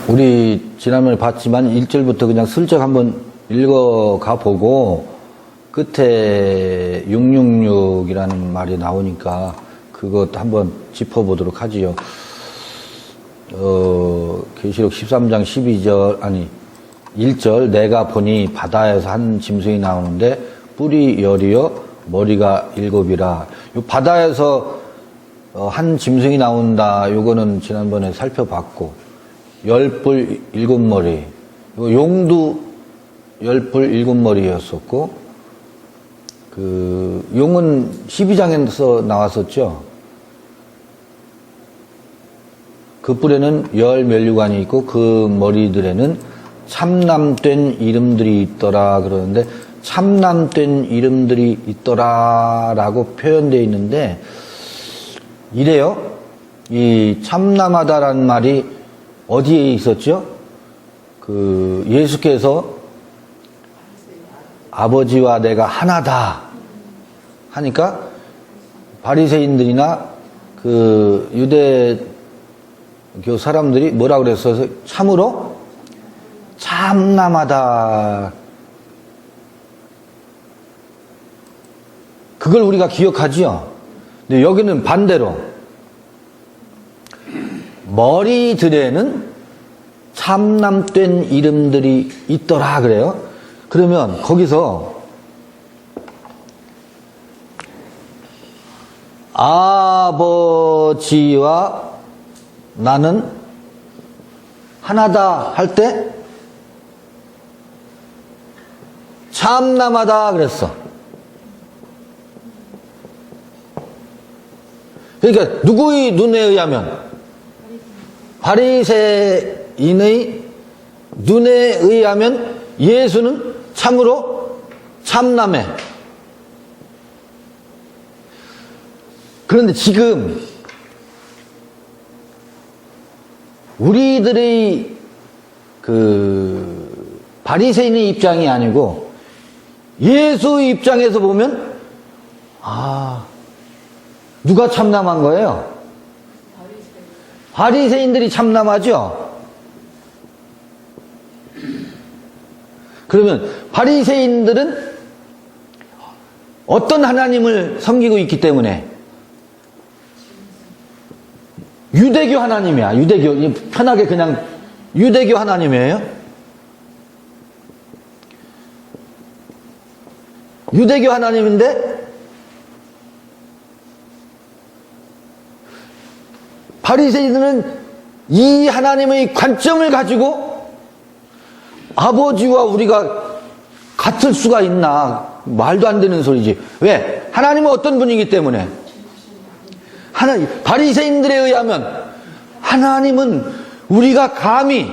우리 지난번에 봤지만 1절부터 그냥 슬쩍 한번 읽어가 보고 끝에 666이라는 말이 나오니까 그것 한번 짚어보도록 하지요. 계시록 13장 12절, 1절, 내가 보니 바다에서 한 짐승이 나오는데 뿔이 10이요 머리가 7이라. 요 바다에서 한 짐승이 나온다. 요거는 지난번에 살펴봤고, 10뿔 7머리. 용도 10뿔 7머리였었고, 용은 12장에서 나왔었죠. 그 뿔에는 열 면류관이 있고 그 머리들에는 참남된 이름들이 있더라 그러는데, 참남된 이름들이 있더라라고 표현되어 있는데, 이래요. 이 참남하다라는 말이 어디에 있었죠? 예수께서 아버지와 내가 하나다 하니까 바리새인들이나 유대교 사람들이 뭐라 그랬어요? 참으로 참남하다. 그걸 우리가 기억하지요. 근데 여기는 반대로 머리들에는 참남된 이름들이 있더라 그래요. 그러면 거기서 아버지와 나는 하나다 할 때 참남하다 그랬어. 그러니까 누구의 눈에 의하면? 바리새인의 눈에 의하면 예수는 참으로 참남해. 그런데 지금 우리들의 바리새인의 입장이 아니고 예수의 입장에서 보면 누가 참남한 거예요? 바리새인들이 참남하죠? 그러면 바리새인들은 어떤 하나님을 섬기고 있기 때문에? 유대교 하나님이야. 유대교, 편하게 그냥 유대교 하나님이에요. 유대교 하나님인데 바리새인들은 이 하나님의 관점을 가지고 아버지와 우리가 같을 수가 있나? 말도 안 되는 소리지. 왜? 하나님은 어떤 분이기 때문에? 바리새인들에 의하면 하나님은 우리가 감히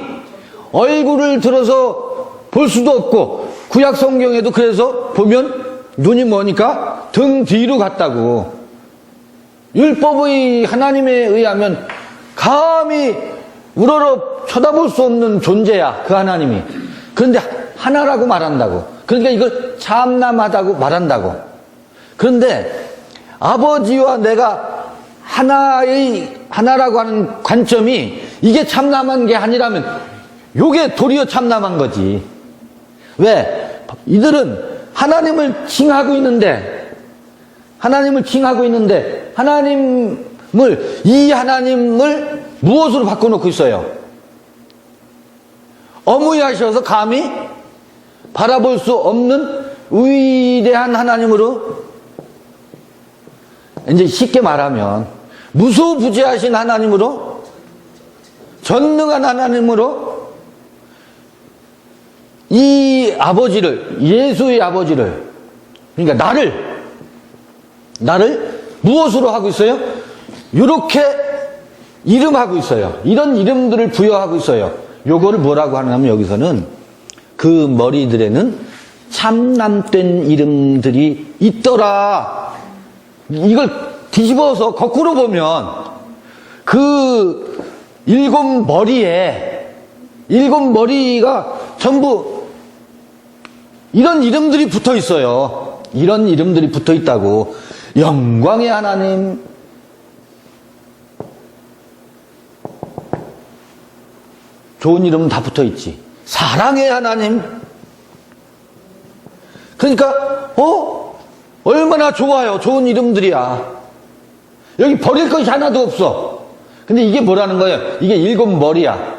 얼굴을 들어서 볼 수도 없고, 구약 성경에도 그래서 보면 눈이 뭐니까 등 뒤로 갔다고. 율법의 하나님에 의하면 감히 우러러 쳐다볼 수 없는 존재야, 그 하나님이. 그런데 하나라고 말한다고. 그러니까 이걸 참남하다고 말한다고. 그런데 아버지와 내가 하나라고 하는 관점이 이게 참남한 게 아니라면 요게 도리어 참남한 거지. 왜? 이들은 하나님을 칭하고 있는데 이 하나님을 무엇으로 바꿔놓고 있어요? 어무하셔서 감히 바라볼 수 없는 위대한 하나님으로, 이제 쉽게 말하면 무소부재하신 하나님으로, 전능한 하나님으로 이 아버지를, 예수의 아버지를, 그러니까 나를 무엇으로 하고 있어요? 이렇게 이름하고 있어요. 이런 이름들을 부여하고 있어요. 요거를 뭐라고 하냐면 여기서는 그 머리들에는 참남된 이름들이 있더라. 이걸 뒤집어서 거꾸로 보면 그 7머리가 전부 이런 이름들이 붙어 있어요. 이런 이름들이 붙어 있다고. 영광의 하나님, 좋은 이름은 다 붙어 있지. 사랑의 하나님. 그러니까 얼마나 좋아요. 좋은 이름들이야. 여기 버릴 것이 하나도 없어. 근데 이게 뭐라는 거예요? 이게 7머리야.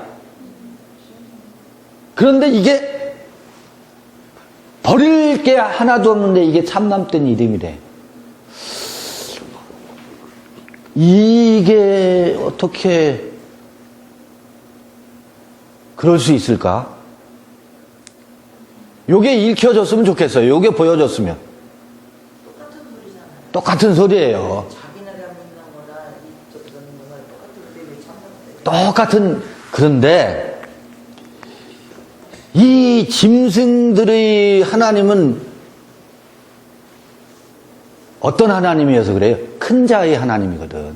그런데 이게 버릴 게 하나도 없는데 이게 참남된 이름이래. 이게 어떻게 그럴 수 있을까? 요게 읽혀졌으면 좋겠어요. 요게 보여졌으면. 똑같은 소리잖아요. 똑같은 소리예요. 자기네가 믿는 거나 이쪽 믿는 거나 똑같은 똑같은, 그런데 이 짐승들의 하나님은 어떤 하나님이어서 그래요? 큰 자의 하나님이거든.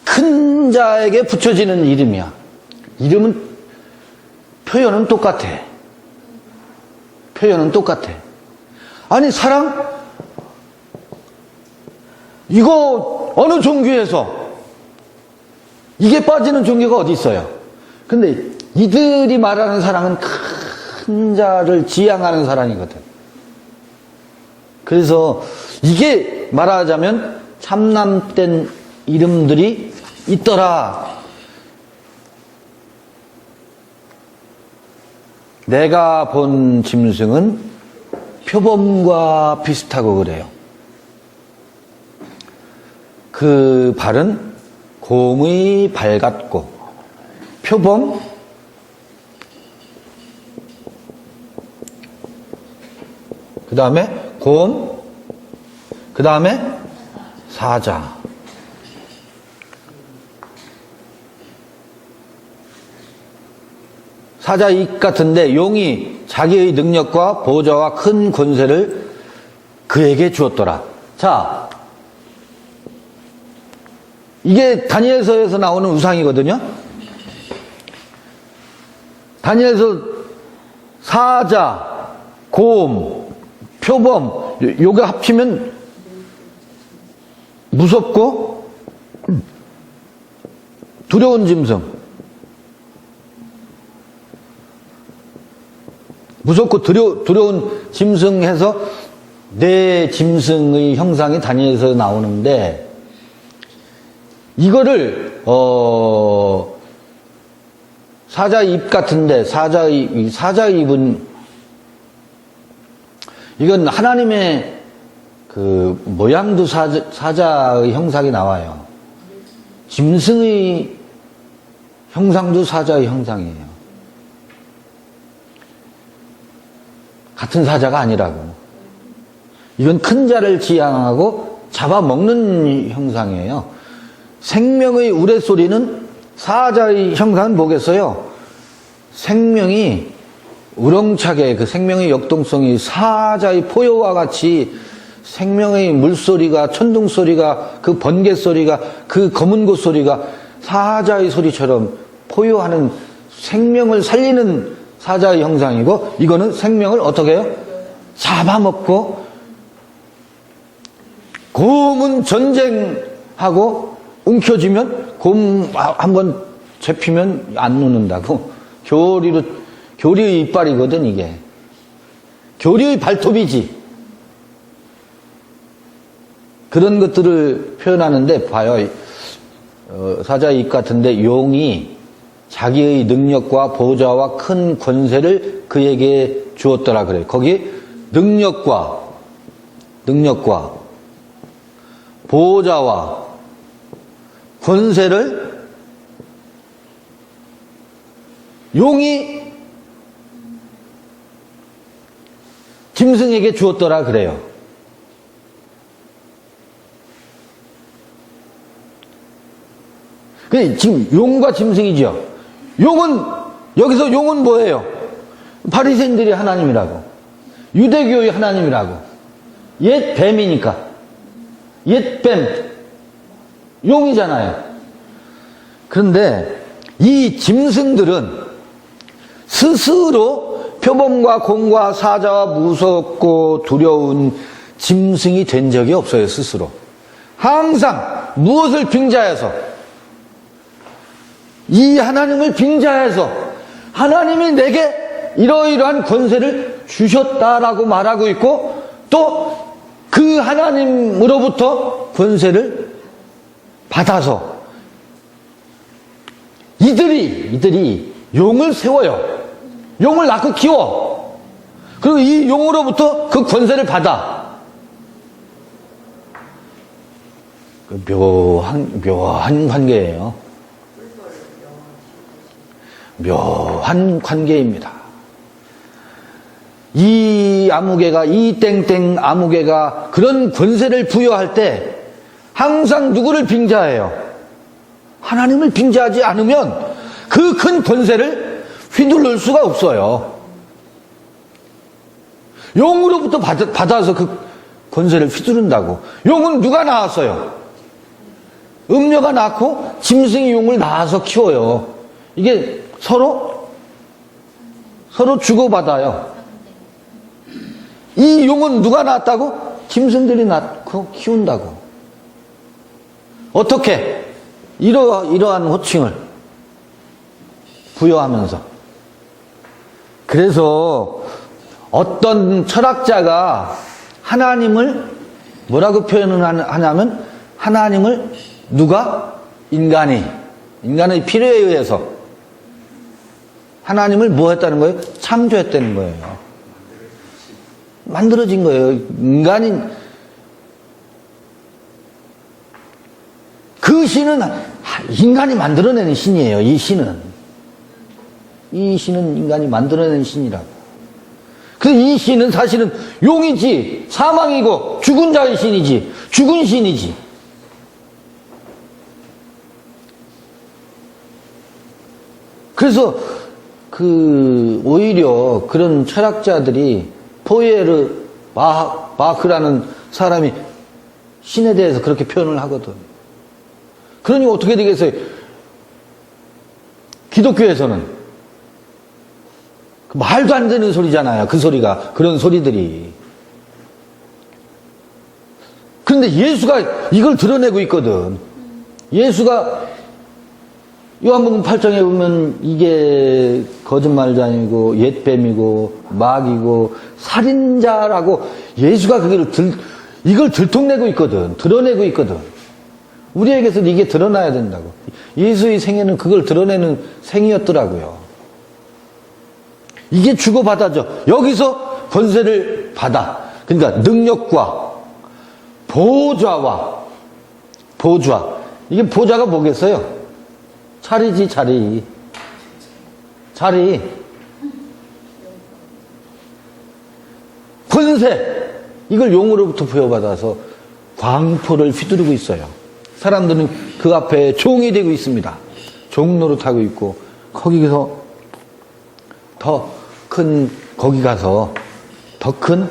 큰 자에게 붙여지는 이름이야. 이름은 표현은 똑같아. 표현은 똑같아. 아니, 사랑? 이거 어느 종교에서 이게 빠지는 종교가 어디 있어요? 근데 이들이 말하는 사랑은 큰 자를 지향하는 사랑이거든. 그래서 이게 말하자면 참남된 이름들이 있더라. 내가 본 짐승은 표범과 비슷하고 그래요. 그 발은 곰의 발 같고, 표범, 그 다음에 곰, 그 다음에 사자. 사자 입 같은데 용이 자기의 능력과 보좌와 큰 권세를 그에게 주었더라. 자, 이게 다니엘서에서 나오는 우상이거든요. 다니엘서 사자, 곰, 표범, 요게 합치면 무섭고 두려운 짐승. 무섭고 두려운 짐승 해서 네 짐승의 형상이 다니엘서 나오는데, 이거를 사자 입 같은데, 사자 입은 이건 하나님의 그 모양도 사자의 형상이 나와요. 짐승의 형상도 사자의 형상이에요. 같은 사자가 아니라고. 이건 큰 자를 지향하고 잡아먹는 형상이에요. 생명의 우레소리는 사자의 형상은 뭐겠어요? 생명이 우렁차게, 그 생명의 역동성이 사자의 포효와 같이 생명의 물소리가, 천둥소리가, 그 번개소리가, 그 검은 곳 소리가 사자의 소리처럼 포효하는, 생명을 살리는 사자의 형상이고, 이거는 생명을 어떻게 해요? 잡아먹고, 곰은 전쟁하고 움켜쥐면 곰 한번 잡히면 안 놓는다고. 교리의 이빨이거든, 이게. 교리의 발톱이지. 그런 것들을 표현하는데, 봐요. 사자의 입 같은데, 용이 자기의 능력과 보좌와 큰 권세를 그에게 주었더라 그래요. 거기 능력과 보좌와 권세를 용이 짐승에게 주었더라 그래요. 지금 용과 짐승이죠. 여기서 용은 뭐예요? 바리새인들이 하나님이라고. 유대교의 하나님이라고. 옛 뱀이니까. 옛 뱀. 용이잖아요. 그런데 이 짐승들은 스스로 표범과 곰과 사자와 무섭고 두려운 짐승이 된 적이 없어요, 스스로. 항상 무엇을 빙자해서, 이 하나님을 빙자해서 하나님이 내게 이러이러한 권세를 주셨다라고 말하고 있고, 또 그 하나님으로부터 권세를 받아서 이들이 용을 세워요. 용을 낳고 키워. 그리고 이 용으로부터 그 권세를 받아. 묘한 관계예요. 묘한 관계입니다. 이 아무개가, 이 땡땡 아무개가 그런 권세를 부여할 때 항상 누구를 빙자해요? 하나님을 빙자하지 않으면 그 큰 권세를 휘둘릴 수가 없어요. 용으로부터 받아서 그 권세를 휘두른다고. 용은 누가 낳았어요? 음녀가 낳고 짐승이 용을 낳아서 키워요. 이게 서로 주고받아요. 이 용은 누가 낳았다고? 짐승들이 낳고 키운다고. 어떻게? 이러한 호칭을 부여하면서. 그래서 어떤 철학자가 하나님을 뭐라고 표현을 하냐면, 하나님을 누가? 인간의 필요에 의해서 하나님을 뭐 했다는 거예요? 창조했다는 거예요. 만들어진 거예요. 그 신은 인간이 만들어내는 신이에요. 이 신은 인간이 만들어내는 신이라고. 그래서 이 신은 사실은 용이지, 사망이고 죽은 자의 신이지, 죽은 신이지. 그래서 오히려 그런 철학자들이 포이에르 마크라는 사람이 신에 대해서 그렇게 표현을 하거든. 그러니 어떻게 되겠어요? 기독교에서는 말도 안 되는 소리잖아요. 그 소리가, 그런 소리들이. 그런데 예수가 이걸 드러내고 있거든. 예수가 요한복음 8장에 보면 이게 거짓말장이고 옛뱀이고 마귀고 살인자라고 예수가 이걸 들통내고 있거든. 드러내고 있거든. 우리에게서는 이게 드러나야 된다고. 예수의 생애는 그걸 드러내는 생이었더라고요. 이게 주고받아죠. 여기서 권세를 받아. 그러니까 능력과 보좌와 보좌. 이게 보좌가 뭐겠어요? 자리지, 자리. 권세. 이걸 용으로부터 부여받아서 광포를 휘두르고 있어요. 사람들은 그 앞에 종이 되고 있습니다. 종 노릇하고 있고, 거기 가서 더 큰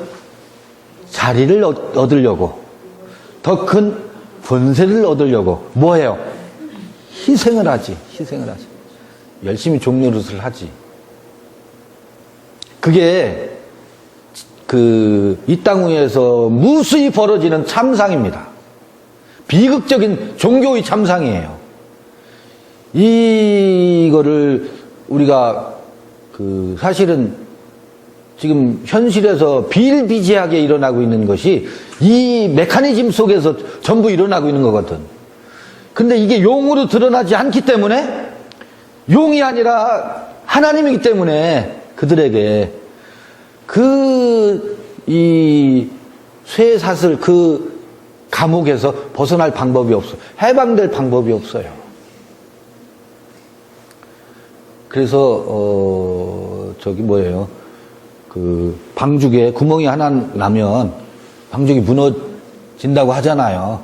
자리를 얻으려고, 더 큰 권세를 얻으려고 뭐 해요? 희생을 하지. 열심히 종 노릇을 하지. 그게 이 땅 위에서 무수히 벌어지는 참상입니다. 비극적인 종교의 참상이에요. 이거를 우리가 사실은 지금 현실에서 비일비재하게 일어나고 있는 것이 이 메커니즘 속에서 전부 일어나고 있는 거거든. 근데 이게 용으로 드러나지 않기 때문에, 용이 아니라 하나님이기 때문에 그들에게 이 쇠사슬 감옥에서 벗어날 방법이 없어요. 해방될 방법이 없어요. 그래서 방죽에 구멍이 하나 나면 방죽이 무너진다고 하잖아요.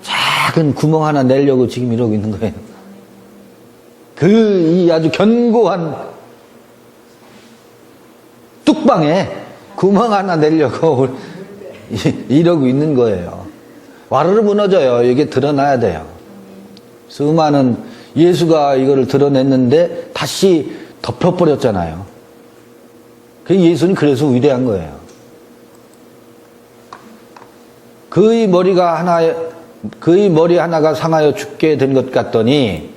작은 구멍 하나 내려고 지금 이러고 있는 거예요. 이 아주 견고한 뚝방에 구멍 하나 내려고 이러고 있는 거예요. 와르르 무너져요. 이게 드러나야 돼요. 수많은 예수가 이거를 드러냈는데 다시 덮여버렸잖아요. 예수는 그래서 위대한 거예요. 그의 머리 하나가 상하여 죽게 된 것 같더니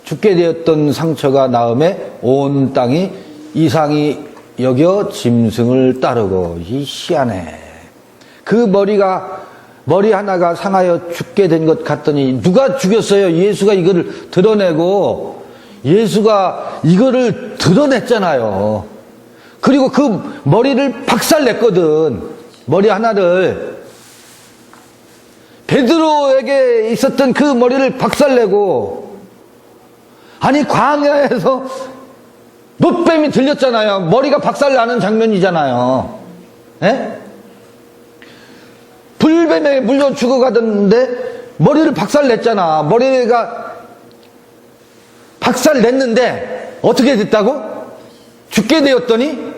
죽게 되었던 상처가 나음에 온 땅이 이상히 여겨 짐승을 따르고. 이 희한해. 그 머리 하나가 상하여 죽게 된 것 같더니 누가 죽였어요? 예수가 이거를 드러내고, 예수가 이거를 드러냈잖아요. 그리고 그 머리를 박살냈거든. 머리 하나를. 베드로에게 있었던 그 머리를 박살내고, 아니 광야에서 놋뱀이 들렸잖아요. 머리가 박살나는 장면이잖아요. 예? 불뱀에 물려 죽어가던데 머리를 박살냈잖아. 머리가 박살냈는데 어떻게 됐다고? 죽게 되었더니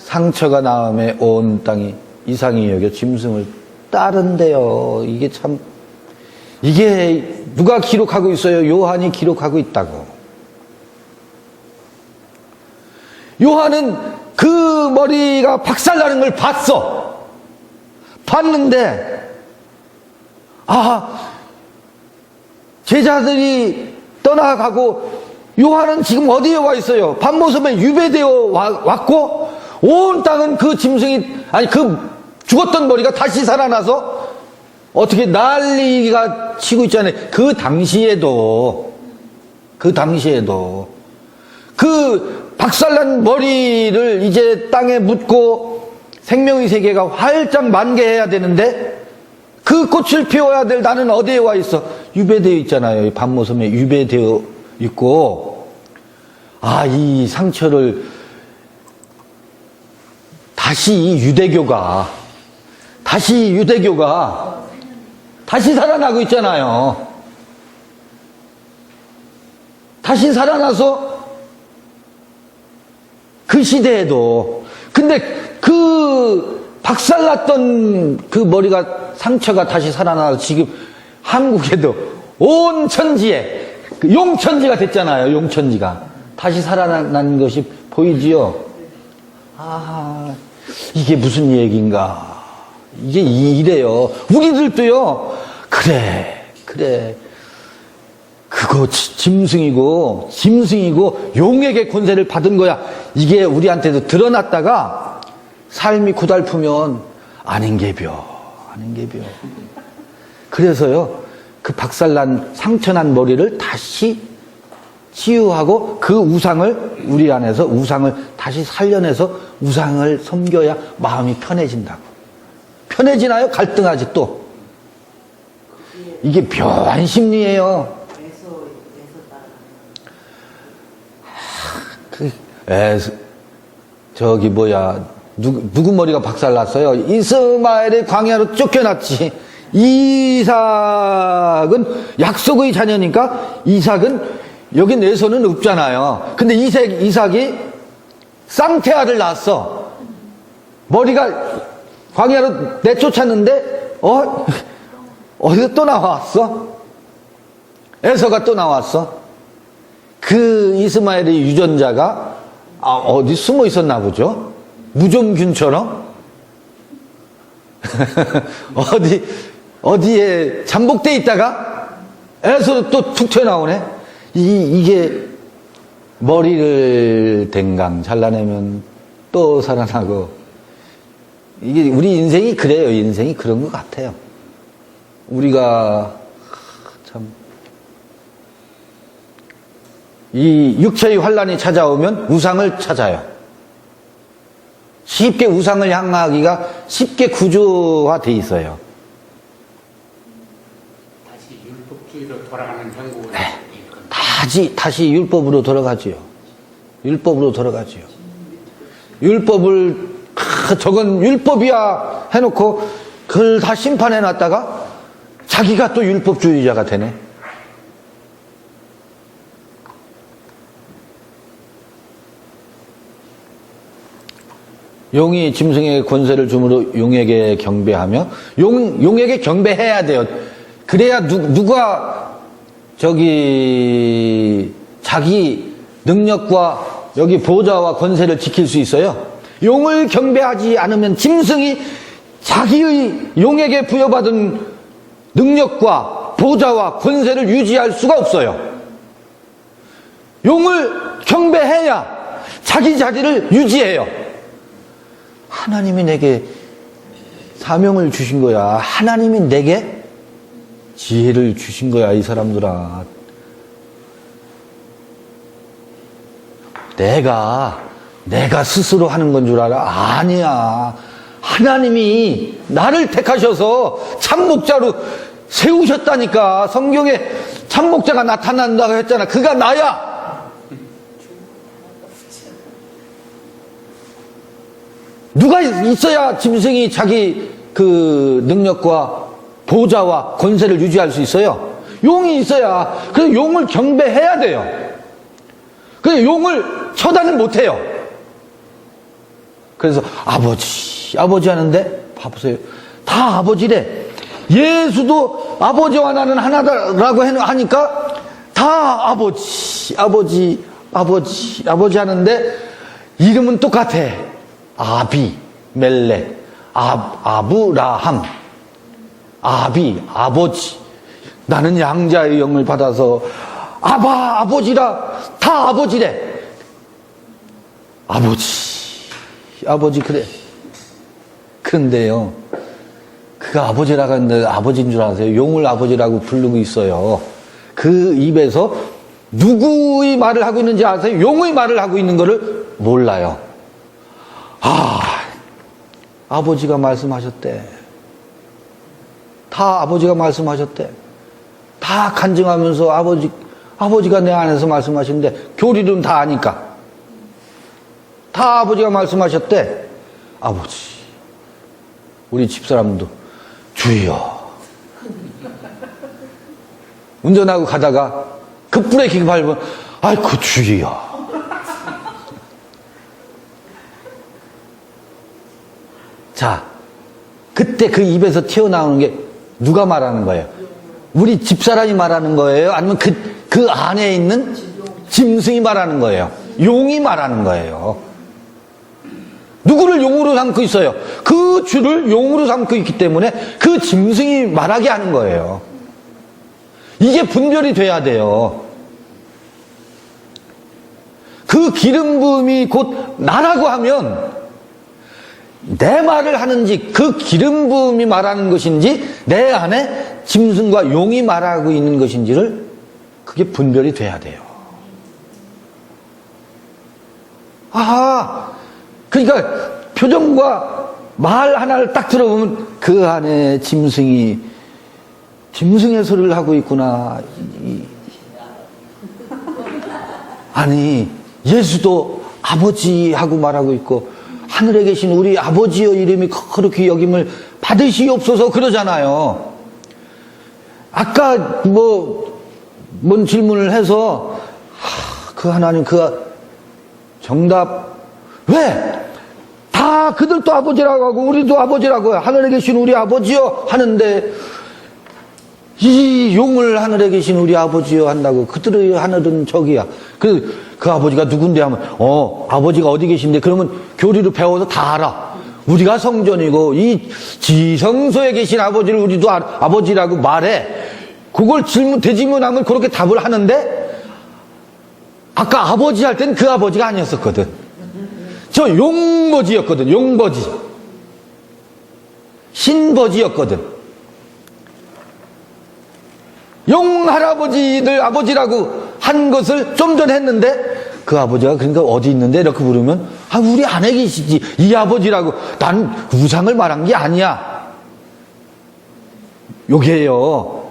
상처가 나음에 온 땅이 이상히 여겨 짐승을 따른대요. 이게 참, 이게 누가 기록하고 있어요? 요한이 기록하고 있다고. 요한은 그 머리가 박살나는 걸 봤어. 봤는데, 제자들이 떠나가고 요한은 지금 어디에 와 있어요? 밤모섬에 유배되어 왔고, 온 땅은 그 짐승이, 아니 그 죽었던 머리가 다시 살아나서 어떻게 난리가 치고 있잖아요. 그 당시에도 그 박살난 머리를 이제 땅에 묻고 생명의 세계가 활짝 만개해야 되는데, 그 꽃을 피워야 될 나는 어디에 와 있어? 유배되어 있잖아요. 밤모섬에 유배되어 있고. 이 상처를 다시 유대교가 다시 살아나고 있잖아요. 다시 살아나서 그 시대에도. 근데 그 박살났던 그 머리가, 상처가 다시 살아나서 지금 한국에도 온 천지에 그 용천지가 됐잖아요. 용천지가 다시 살아난 것이 보이지요. 이게 무슨 얘기인가. 이게 이래요. 우리들도요. 그래 그거 짐승이고 용에게 권세를 받은 거야. 이게 우리한테도 드러났다가 삶이 고달프면 아닌게벼. 그래서요, 그 박살난 상처난 머리를 다시 치유하고 그 우상을, 우리 안에서 우상을 다시 살려내서 우상을 섬겨야 마음이 편해진다고. 편해지나요? 갈등하지 또. 이게 묘한 심리예요. 누구 머리가 박살났어요? 이스마엘의 광야로 쫓겨났지. 이삭은 약속의 자녀니까, 이삭은 여기 내 손은 없잖아요. 근데 이삭이 쌍태아를 낳았어. 머리가 광야로 내쫓았는데, 어디서 또 나왔어? 에서가 또 나왔어. 그 이스마엘의 유전자가 어디 숨어 있었나 보죠? 무좀균처럼 어디에 잠복돼 있다가 에서도 또 툭 튀어나오네. 이게 머리를 댕강 잘라내면 또 살아나고. 이게 우리 인생이 그래요. 인생이 그런 것 같아요. 우리가 참 이 육체의 환란이 찾아오면 우상을 찾아요. 쉽게 우상을 향하기가 쉽게 구조화돼 있어요. 다시 율법주의로 돌아가는 형국은 다시 율법으로 돌아가지요. 율법을 저건 율법이야 해놓고 그걸 다 심판해놨다가 자기가 또 율법주의자가 되네. 용이 짐승에게 권세를 주므로 용에게 경배하며, 용에게 경배해야 돼요. 그래야 누가 자기 능력과 여기 보좌와 권세를 지킬 수 있어요. 용을 경배하지 않으면 짐승이 자기의 용에게 부여받은 능력과 보좌와 권세를 유지할 수가 없어요. 용을 경배해야 자기 자리를 유지해요. 하나님이 내게 사명을 주신 거야. 하나님이 내게 지혜를 주신 거야, 이 사람들아. 내가 스스로 하는 건 줄 알아? 아니야. 하나님이 나를 택하셔서 참목자로 세우셨다니까. 성경에 참목자가 나타난다고 했잖아. 그가 나야. 누가 있어야 짐승이 자기 그 능력과 보좌와 권세를 유지할 수 있어요? 용이 있어야. 그래서 용을 경배해야 돼요. 그래서 용을 처단을 못해요. 그래서 아버지 하는데 봐보세요. 다 아버지래. 예수도 아버지와 나는 하나다라고 하니까 다 아버지 하는데 이름은 똑같아. 아비, 멜렉, 아브라함, 아버지. 나는 양자의 영을 받아서 아버지라. 다 아버지래. 아버지 그래. 그런데요, 그가 아버지라고 하는데 아버지인 줄 아세요? 용을 아버지라고 부르고 있어요. 그 입에서 누구의 말을 하고 있는지 아세요? 용의 말을 하고 있는 거를 몰라요. 아버지가 말씀하셨대. 다 아버지가 말씀하셨대. 다 간증하면서 아버지가 내 안에서 말씀하시는데 교리는 다 아니까. 다 아버지가 말씀하셨대. 아버지. 우리 집사람도 주여. 운전하고 가다가 급브레이크 밟으면 아이고 주여. 자, 그때 그 입에서 튀어나오는 게 누가 말하는 거예요? 우리 집사람이 말하는 거예요? 아니면 그 안에 있는 짐승이 말하는 거예요? 용이 말하는 거예요? 누구를 용으로 삼고 있어요? 그 주를 용으로 삼고 있기 때문에 그 짐승이 말하게 하는 거예요. 이게 분별이 돼야 돼요. 그 기름 부음이 곧 나라고 하면 내 말을 하는지 그 기름 부음이 말하는 것인지 내 안에 짐승과 용이 말하고 있는 것인지를 그게 분별이 돼야 돼요. 그러니까 표정과 말 하나를 딱 들어보면 그 안에 짐승의 소리를 하고 있구나. 아니, 예수도 아버지하고 말하고 있고 하늘에 계신 우리 아버지여 이름이 그렇게 여김을 받으시옵소서 그러잖아요. 아까 뭔 질문을 해서 그 하나님 그 정답 왜? 다 그들도 아버지라고 하고 우리도 아버지라고 해요. 하늘에 계신 우리 아버지여 하는데 이 용을 하늘에 계신 우리 아버지여 한다고. 그들의 하늘은 저기야. 그 아버지가 누군데 하면 아버지가 어디 계신데 그러면 교리를 배워서 다 알아. 우리가 성전이고 이 지성소에 계신 아버지를 우리도 아버지라고 말해. 그걸 대질문하면 그렇게 답을 하는데 아까 아버지 할 땐 그 아버지가 아니었었거든. 저 용버지였거든. 용버지. 신버지였거든. 용할아버지들 아버지라고 한 것을 좀 전에 했는데 그 아버지가 그러니까 어디 있는데 이렇게 부르면 우리 안에 계시지 이 아버지라고. 난 우상을 말한 게 아니야. 요게요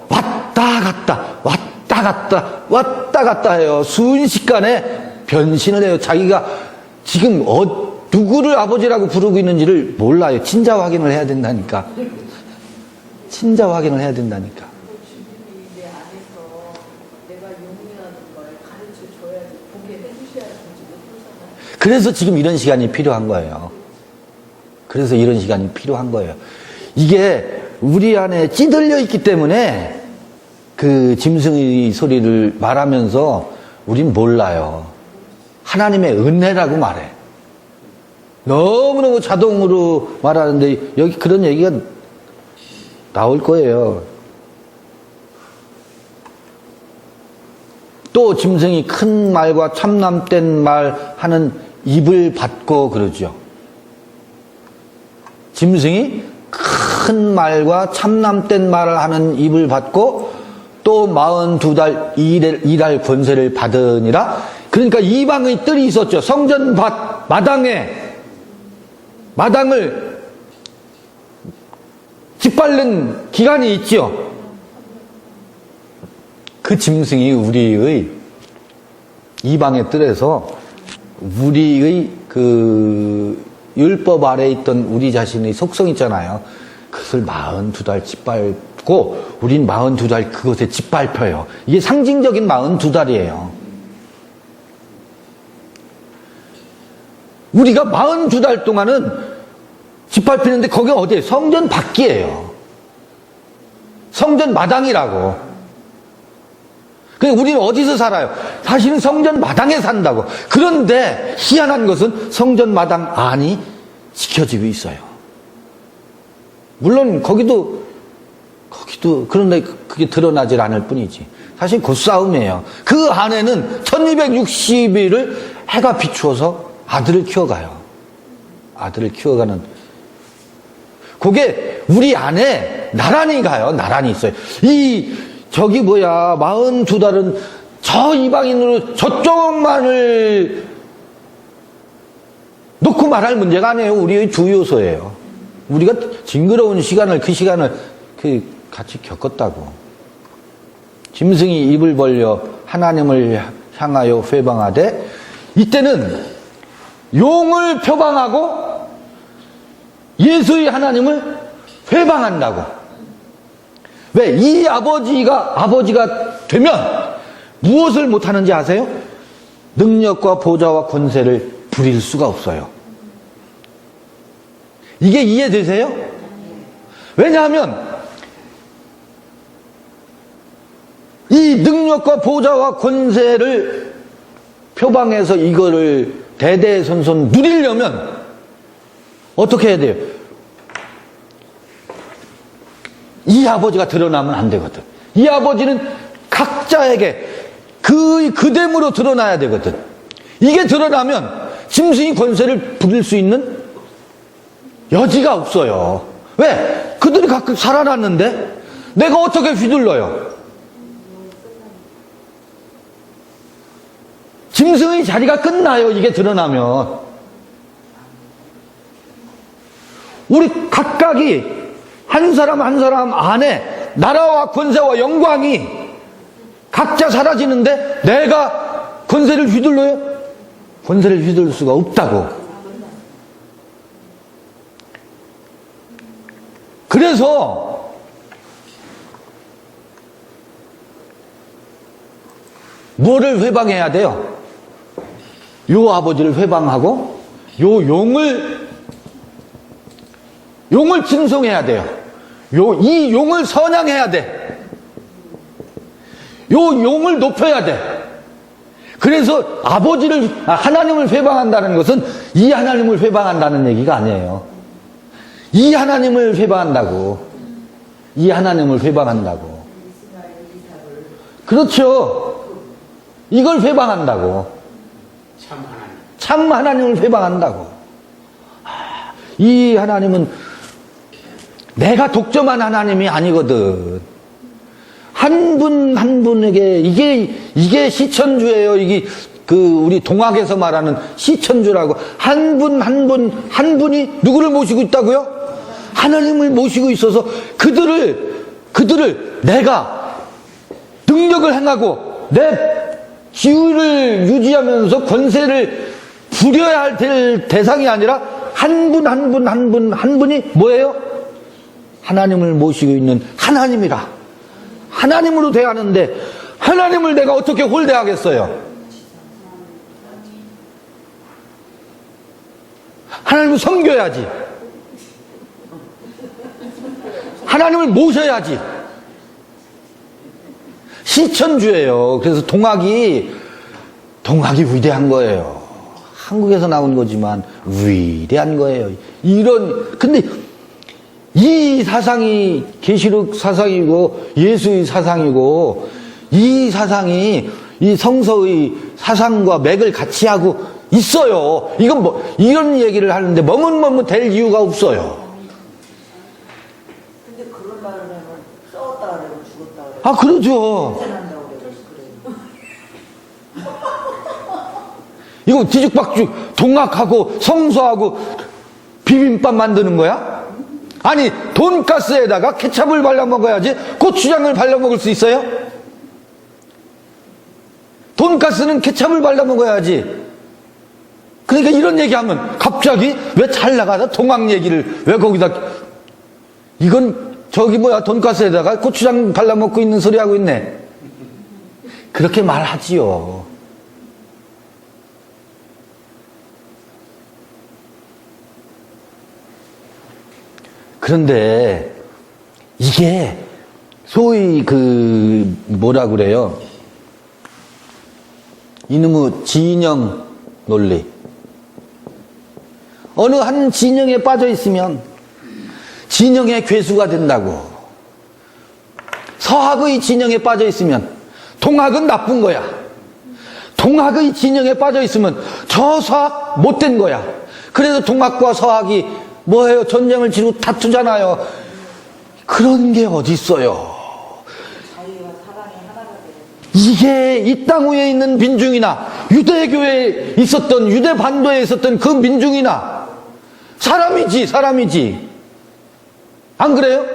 왔다 갔다 해요. 순식간에 변신을 해요. 자기가 지금 누구를 아버지라고 부르고 있는지를 몰라요. 친자 확인을 해야 된다니까. 친자 확인을 해야 된다니까. 내 안에서 내가 용이라는 걸 가르쳐 줘야지, 보게 해주셔야지 못하잖아요. 그래서 지금 이런 시간이 필요한 거예요. 이게 우리 안에 찌들려 있기 때문에 그 짐승의 소리를 말하면서 우린 몰라요. 하나님의 은혜라고 말해. 너무너무 자동으로 말하는데 여기 그런 얘기가 나올 거예요. 또 짐승이 큰 말과 참남된 말 하는 입을 받고 그러죠. 짐승이 큰 말과 참남된 말을 하는 입을 받고 또 42달 일할 권세를 받으니라. 그러니까 이방의 뜰이 있었죠. 성전 밭 마당을 짓밟는 기간이 있죠. 그 짐승이 우리의 이방의 뜰에서 우리의 그 율법 아래에 있던 우리 자신의 속성 있잖아요. 그것을 42달 짓밟고 우린 42달 그것에 짓밟혀요. 이게 상징적인 42달이에요. 우리가 42달 동안은 짓밟히는데 거기가 어디예요? 성전 밖이에요. 성전 마당이라고. 그러니까 우리는 어디서 살아요? 사실은 성전 마당에 산다고. 그런데 희한한 것은 성전 마당 안이 지켜지고 있어요. 물론 거기도 그런데 그게 드러나질 않을 뿐이지. 사실 그 싸움이에요. 그 안에는 1260일을 해가 비추어서 아들을 키워가요. 아들을 키워가는. 그게 우리 안에 나란히 가요. 나란히 있어요. 저기 42달은 저 이방인으로 저쪽만을 놓고 말할 문제가 아니에요. 우리의 주요소예요. 우리가 징그러운 시간을 같이 겪었다고. 짐승이 입을 벌려 하나님을 향하여 회방하되, 이때는 용을 표방하고 예수의 하나님을 회방한다고. 왜? 이 아버지가 되면 무엇을 못하는지 아세요? 능력과 보좌와 권세를 부릴 수가 없어요. 이게 이해되세요? 왜냐하면 이 능력과 보좌와 권세를 표방해서 이거를 대대손손 누리려면 어떻게 해야 돼요? 이 아버지가 드러나면 안 되거든. 이 아버지는 각자에게 그됨으로 드러나야 되거든. 이게 드러나면 짐승이 권세를 부릴 수 있는 여지가 없어요. 왜? 그들이 각각 살아났는데 내가 어떻게 휘둘러요? 짐승의 자리가 끝나요. 이게 드러나면. 우리 각각이 한 사람 한 사람 안에 나라와 권세와 영광이 각자 사라지는데 내가 권세를 휘둘러요? 권세를 휘둘릴 수가 없다고. 그래서 뭐를 회방해야 돼요? 요 아버지를 회방하고 요 용을 칭송해야 돼요. 이 용을 선양해야 돼. 요 용을 높여야 돼. 그래서 하나님을 회방한다는 것은 이 하나님을 회방한다는 얘기가 아니에요. 이 하나님을 회방한다고. 이 하나님을 회방한다고. 그렇죠. 이걸 회방한다고. 참 하나님을 회방한다고. 이 하나님은 내가 독점한 하나님이 아니거든. 한 분 한 분에게 이게 시천주예요. 이게 우리 동학에서 말하는 시천주라고. 한 분 한 분이 누구를 모시고 있다고요? 하나님을 모시고 있어서 그들을 내가 능력을 행하고 내 지위를 유지하면서 권세를 부려야 될 대상이 아니라 한 분이 뭐예요? 하나님을 모시고 있는 하나님이라. 하나님으로 대하는데 하나님을 내가 어떻게 홀대하겠어요? 하나님을 섬겨야지. 하나님을 모셔야지. 시천주예요. 그래서 동학이 위대한 거예요. 한국에서 나온 거지만 위대한 거예요. 근데 이 사상이 계시록 사상이고 예수의 사상이고 이 사상이 이 성서의 사상과 맥을 같이 하고 있어요. 이건 뭐, 이런 얘기를 하는데 머뭇머뭇 될 이유가 없어요. 근데 그런 말을 하면 싸웠다 그래고 죽었다 그래고 아, 그러죠. 생산한다고 그래고 그래요. 이거 뒤죽박죽 동학하고 성서하고 비빔밥 만드는 거야? 아니, 돈가스에다가 케찹을 발라 먹어야지 고추장을 발라 먹을 수 있어요? 돈가스는 케찹을 발라 먹어야지. 그러니까 이런 얘기하면 갑자기 왜 잘 나가다 동학 얘기를 왜 거기다, 이건 저기 뭐야, 돈가스에다가 고추장 발라 먹고 있는 소리 하고 있네. 그렇게 말하지요. 그런데 이게 소위 그 뭐라 그래요? 이놈의 진영 논리. 어느 한 진영에 빠져 있으면 진영의 괴수가 된다고. 서학의 진영에 빠져 있으면 동학은 나쁜 거야. 동학의 진영에 빠져 있으면 저 서학 못된 거야. 그래서 동학과 서학이 뭐예요? 전쟁을 치르고 다투잖아요. 그런 게 어디 있어요? 자유와 사랑이 하나가 돼요. 이게 이 땅 위에 있는 민중이나 유대교에 있었던, 유대 반도에 있었던 그 민중이나 사람이지, 사람이지. 안 그래요?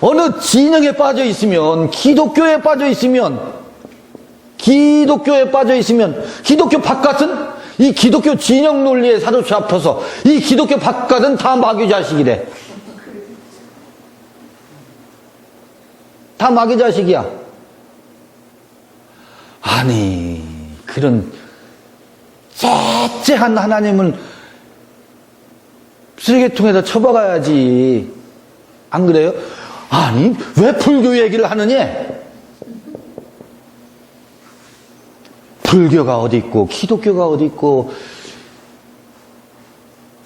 어느 진영에 빠져 있으면, 기독교에 빠져 있으면, 기독교 바깥은 이 기독교 진영 논리에 사로잡혀서 이 기독교 바깥은 다 마귀 자식이래. 다 마귀 자식이야. 아니, 그런 째째한 하나님을 쓰레기통에다 쳐박아야지. 안 그래요? 아니, 왜 불교 얘기를 하느냐? 불교가 어디 있고, 기독교가 어디 있고,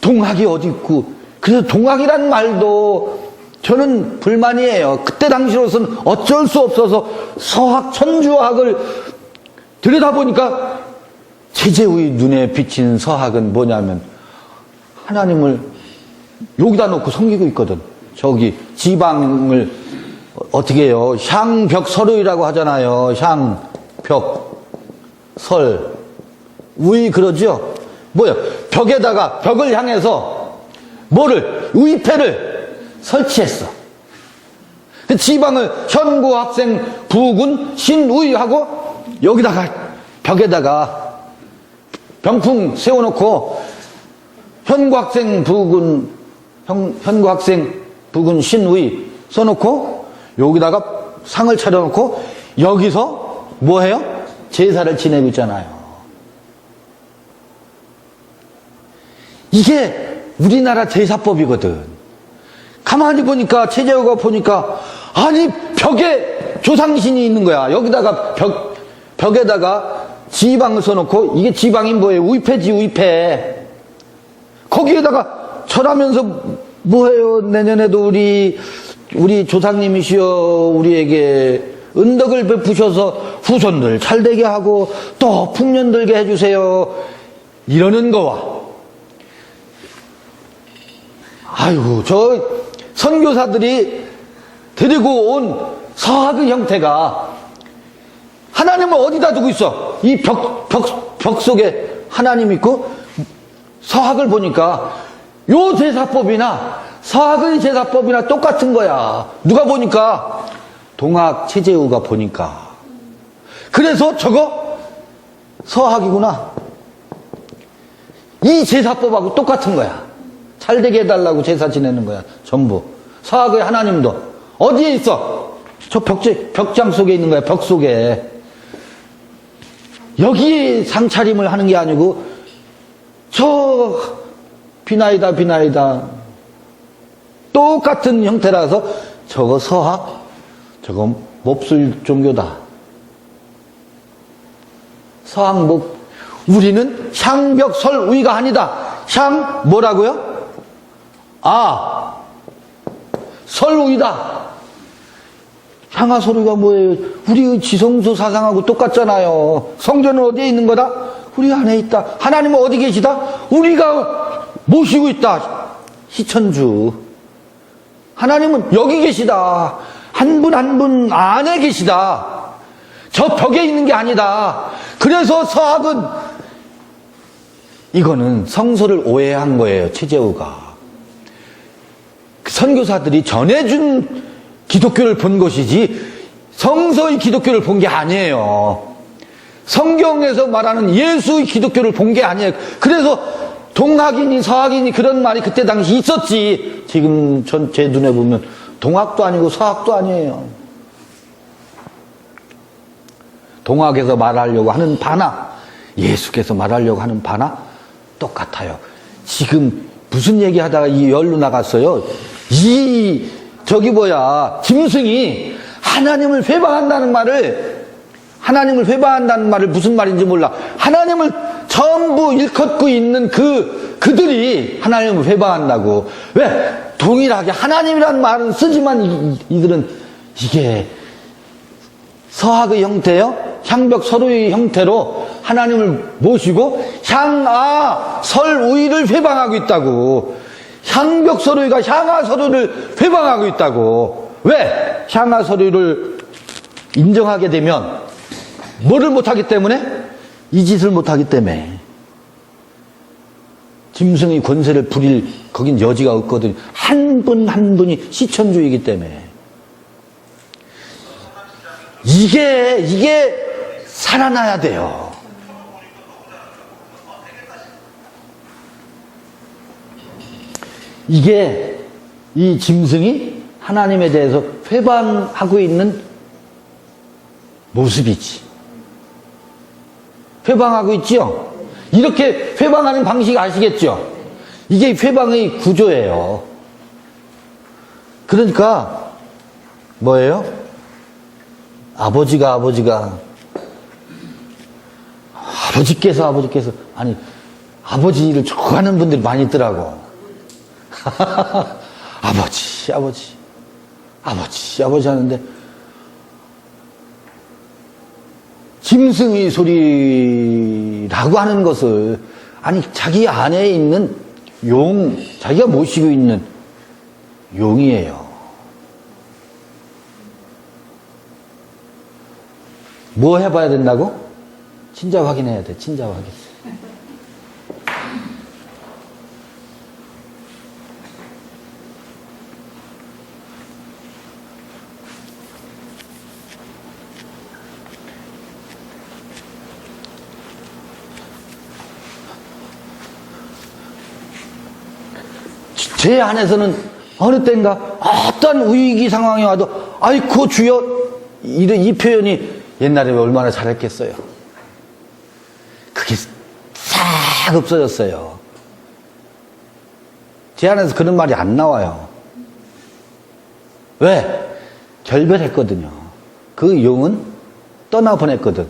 동학이 어디 있고. 그래서 동학이란 말도 저는 불만이에요. 그때 당시로서는 어쩔 수 없어서 서학, 천주학을 들여다보니까 제재의 눈에 비친 서학은 뭐냐면 하나님을 여기다 놓고 섬기고 있거든. 저기 지방을 어떻게 해요? 향벽설의라고 하잖아요. 향벽 설, 의 그러죠? 뭐야? 벽에다가, 벽을 향해서 뭐를? 의패를 설치했어. 그 지방을 현구학생 부군 신의하고 여기다가 벽에다가 병풍 세워놓고 현구학생 부군, 현구학생 부군 신의 써놓고 여기다가 상을 차려놓고 여기서 뭐 해요? 제사를 지내고 있잖아요. 이게 우리나라 제사법이거든. 가만히 보니까, 최재호가 보니까, 아니, 벽에 조상신이 있는 거야. 여기다가 벽에다가 지방을 써놓고, 이게 지방이 뭐예요? 의패지, 의패. 거기에다가 절하면서 뭐해요? 내년에도 우리 조상님이시여 우리에게 은덕을 베푸셔서 후손들 잘되게 하고 또 풍년 들게 해주세요. 이러는 거와, 아이고, 저 선교사들이 데리고 온 서학의 형태가 하나님을 어디다 두고 있어? 이 벽 속에 하나님 있고 서학을 보니까 요 제사법이나 서학의 제사법이나 똑같은 거야. 누가 보니까? 동학 최재우가 보니까. 그래서 저거 서학이구나. 이 제사법하고 똑같은 거야. 잘되게 해달라고 제사 지내는 거야. 전부. 서학의 하나님도 어디에 있어? 저 벽장 속에 있는 거야. 벽 속에. 여기에 상차림을 하는 게 아니고 저 비나이다 똑같은 형태라서 저거 서학, 저거 몹쓸 종교다. 서학목. 우리는 향벽설의가 아니다. 향 뭐라고요? 설의다. 향하 서류가 뭐예요? 우리의 지성소 사상하고 똑같잖아요. 성전은 어디에 있는 거다? 우리 안에 있다. 하나님은 어디 계시다? 우리가 모시고 있다. 시천주. 하나님은 여기 계시다. 한 분 한 분 안에 계시다. 저 벽에 있는 게 아니다. 그래서 서학은 이거는 성서를 오해한 거예요. 최재우가. 선교사들이 전해준 기독교를 본 것이지 성서의 기독교를 본 게 아니에요. 성경에서 말하는 예수의 기독교를 본 게 아니에요. 그래서 동학이니 서학이니 그런 말이 그때 당시 있었지. 지금 제 눈에 보면 동학도 아니고 서학도 아니에요. 동학에서 말하려고 하는 바나 예수께서 말하려고 하는 바나 똑같아요. 지금 무슨 얘기하다가 이 열로 나갔어요. 짐승이 하나님을 회방한다는 말을 무슨 말인지 몰라. 하나님을 전부 일컫고 있는 그들이 하나님을 회방한다고. 왜? 동일하게 하나님이라는 말은 쓰지만 이들은 이게 서학의 형태요? 향벽 서로의 형태로 하나님을 모시고 향아 설우이를 회방하고 있다고. 향벽 서류가 향하 서류를 회방하고 있다고. 왜? 향하 서류를 인정하게 되면 뭐를 못하기 때문에? 이 짓을 못하기 때문에. 짐승의 권세를 부릴 거긴 여지가 없거든. 한 분 한 분이 시천주이기 때문에. 이게 살아나야 돼요. 이게 이 짐승이 하나님에 대해서 회방하고 있는 모습이지. 회방하고 있죠? 이렇게 회방하는 방식 아시겠죠? 이게 회방의 구조예요. 그러니까 뭐예요? 아버지께서 아니 아버지를 좋아하는 분들이 많이 있더라고. 아버지 하는데 짐승의 소리라고 하는 것을 아니 자기 안에 있는 자기가 모시고 있는 용이에요. 뭐 해봐야 된다고? 친자 확인해야 돼. 친자 확인. 제 안에서는 어느 때인가 어떤 위기 상황이 와도 아이고 주여 이 표현이 옛날에 얼마나 잘했겠어요. 그게 싹 없어졌어요. 제 안에서 그런 말이 안 나와요. 왜? 결별했거든요. 그 용은 떠나보냈거든.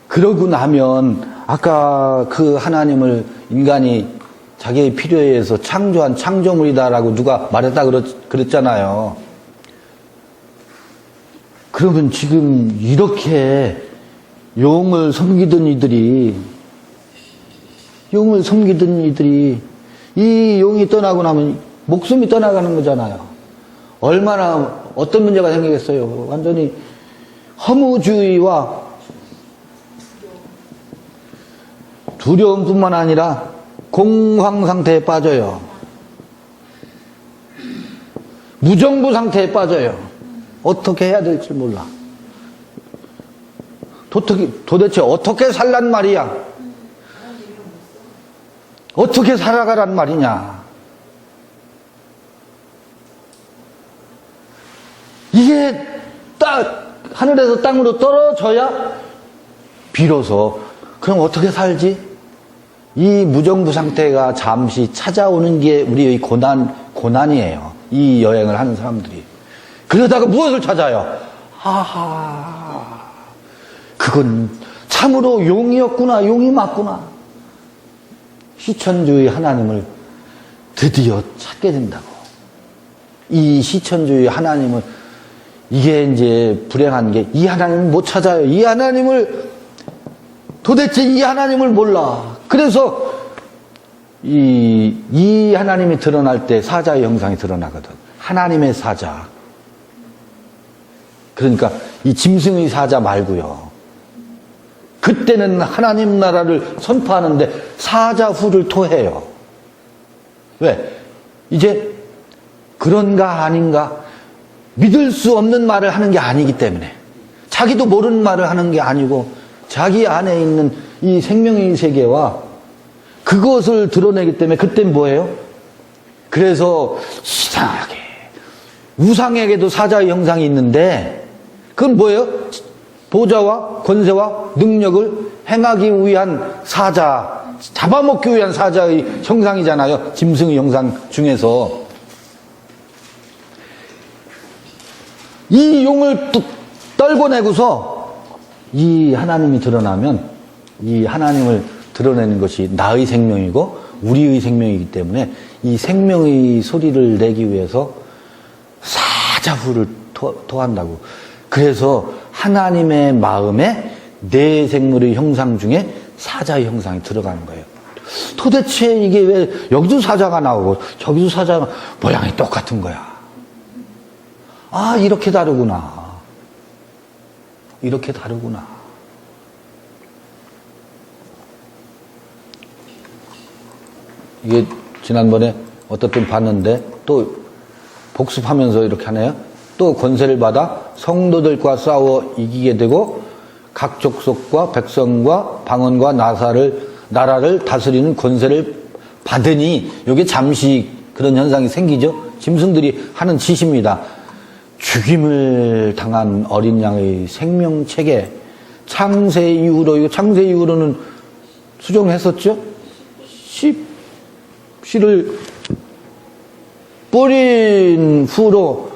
그러고 나면 아까 그 하나님을 인간이 자기의 필요에 의해서 창조한 창조물이다라고 누가 말했다 그랬잖아요. 그러면 지금 이렇게 용을 섬기던 이들이 이 용이 떠나고 나면 목숨이 떠나가는 거잖아요. 얼마나 어떤 문제가 생기겠어요. 완전히 허무주의와 두려움뿐만 아니라 공황 상태에 빠져요. 무정부 상태에 빠져요. 어떻게 해야 될지 몰라. 도대체 어떻게 살란 말이야? 어떻게 살아가란 말이냐? 이게 딱 하늘에서 땅으로 떨어져야 비로소 그럼 어떻게 살지? 이 무정부 상태가 잠시 찾아오는 게 우리의 고난이에요. 이 여행을 하는 사람들이. 그러다가 무엇을 찾아요? 그건 참으로 용이었구나, 용이 맞구나. 시천주의 하나님을 드디어 찾게 된다고. 이 시천주의 하나님을, 이게 이제 불행한 게, 이 하나님을 못 찾아요. 이 하나님을, 도대체 이 하나님을 몰라. 그래서 이 하나님이 드러날 때 사자의 형상이 드러나거든. 하나님의 사자. 그러니까 이 짐승의 사자 말고요. 그때는 하나님 나라를 선포하는데 사자 후를 토해요. 왜? 이제 그런가 아닌가 믿을 수 없는 말을 하는 게 아니기 때문에, 자기도 모르는 말을 하는 게 아니고 자기 안에 있는 이 생명의 세계와 그것을 드러내기 때문에 그땐 뭐예요? 그래서 이상하게 우상에게도 사자의 형상이 있는데 그건 뭐예요? 보좌와 권세와 능력을 행하기 위한 사자, 잡아먹기 위한 사자의 형상이잖아요. 짐승의 형상 중에서. 이 용을 떨궈내고서 이 하나님이 드러나면, 이 하나님을 드러내는 것이 나의 생명이고 우리의 생명이기 때문에 이 생명의 소리를 내기 위해서 사자후를 토한다고. 그래서 하나님의 마음에 내 생물의 형상 중에 사자의 형상이 들어가는 거예요. 도대체 이게 왜 여기도 사자가 나오고 저기도 사자가 모양이 똑같은 거야. 아, 이렇게 다르구나. 이렇게 다르구나. 이게 지난번에 어떻든 봤는데 또 복습하면서 이렇게 하네요. 또 권세를 받아 성도들과 싸워 이기게 되고 각 족속과 백성과 방언과 나라를 다스리는 권세를 받으니, 이게 잠시 그런 현상이 생기죠. 짐승들이 하는 짓입니다. 죽임을 당한 어린 양의 생명체계, 창세 이후로, 이거 창세 이후로는 수정했었죠. 씨를 뿌린 후로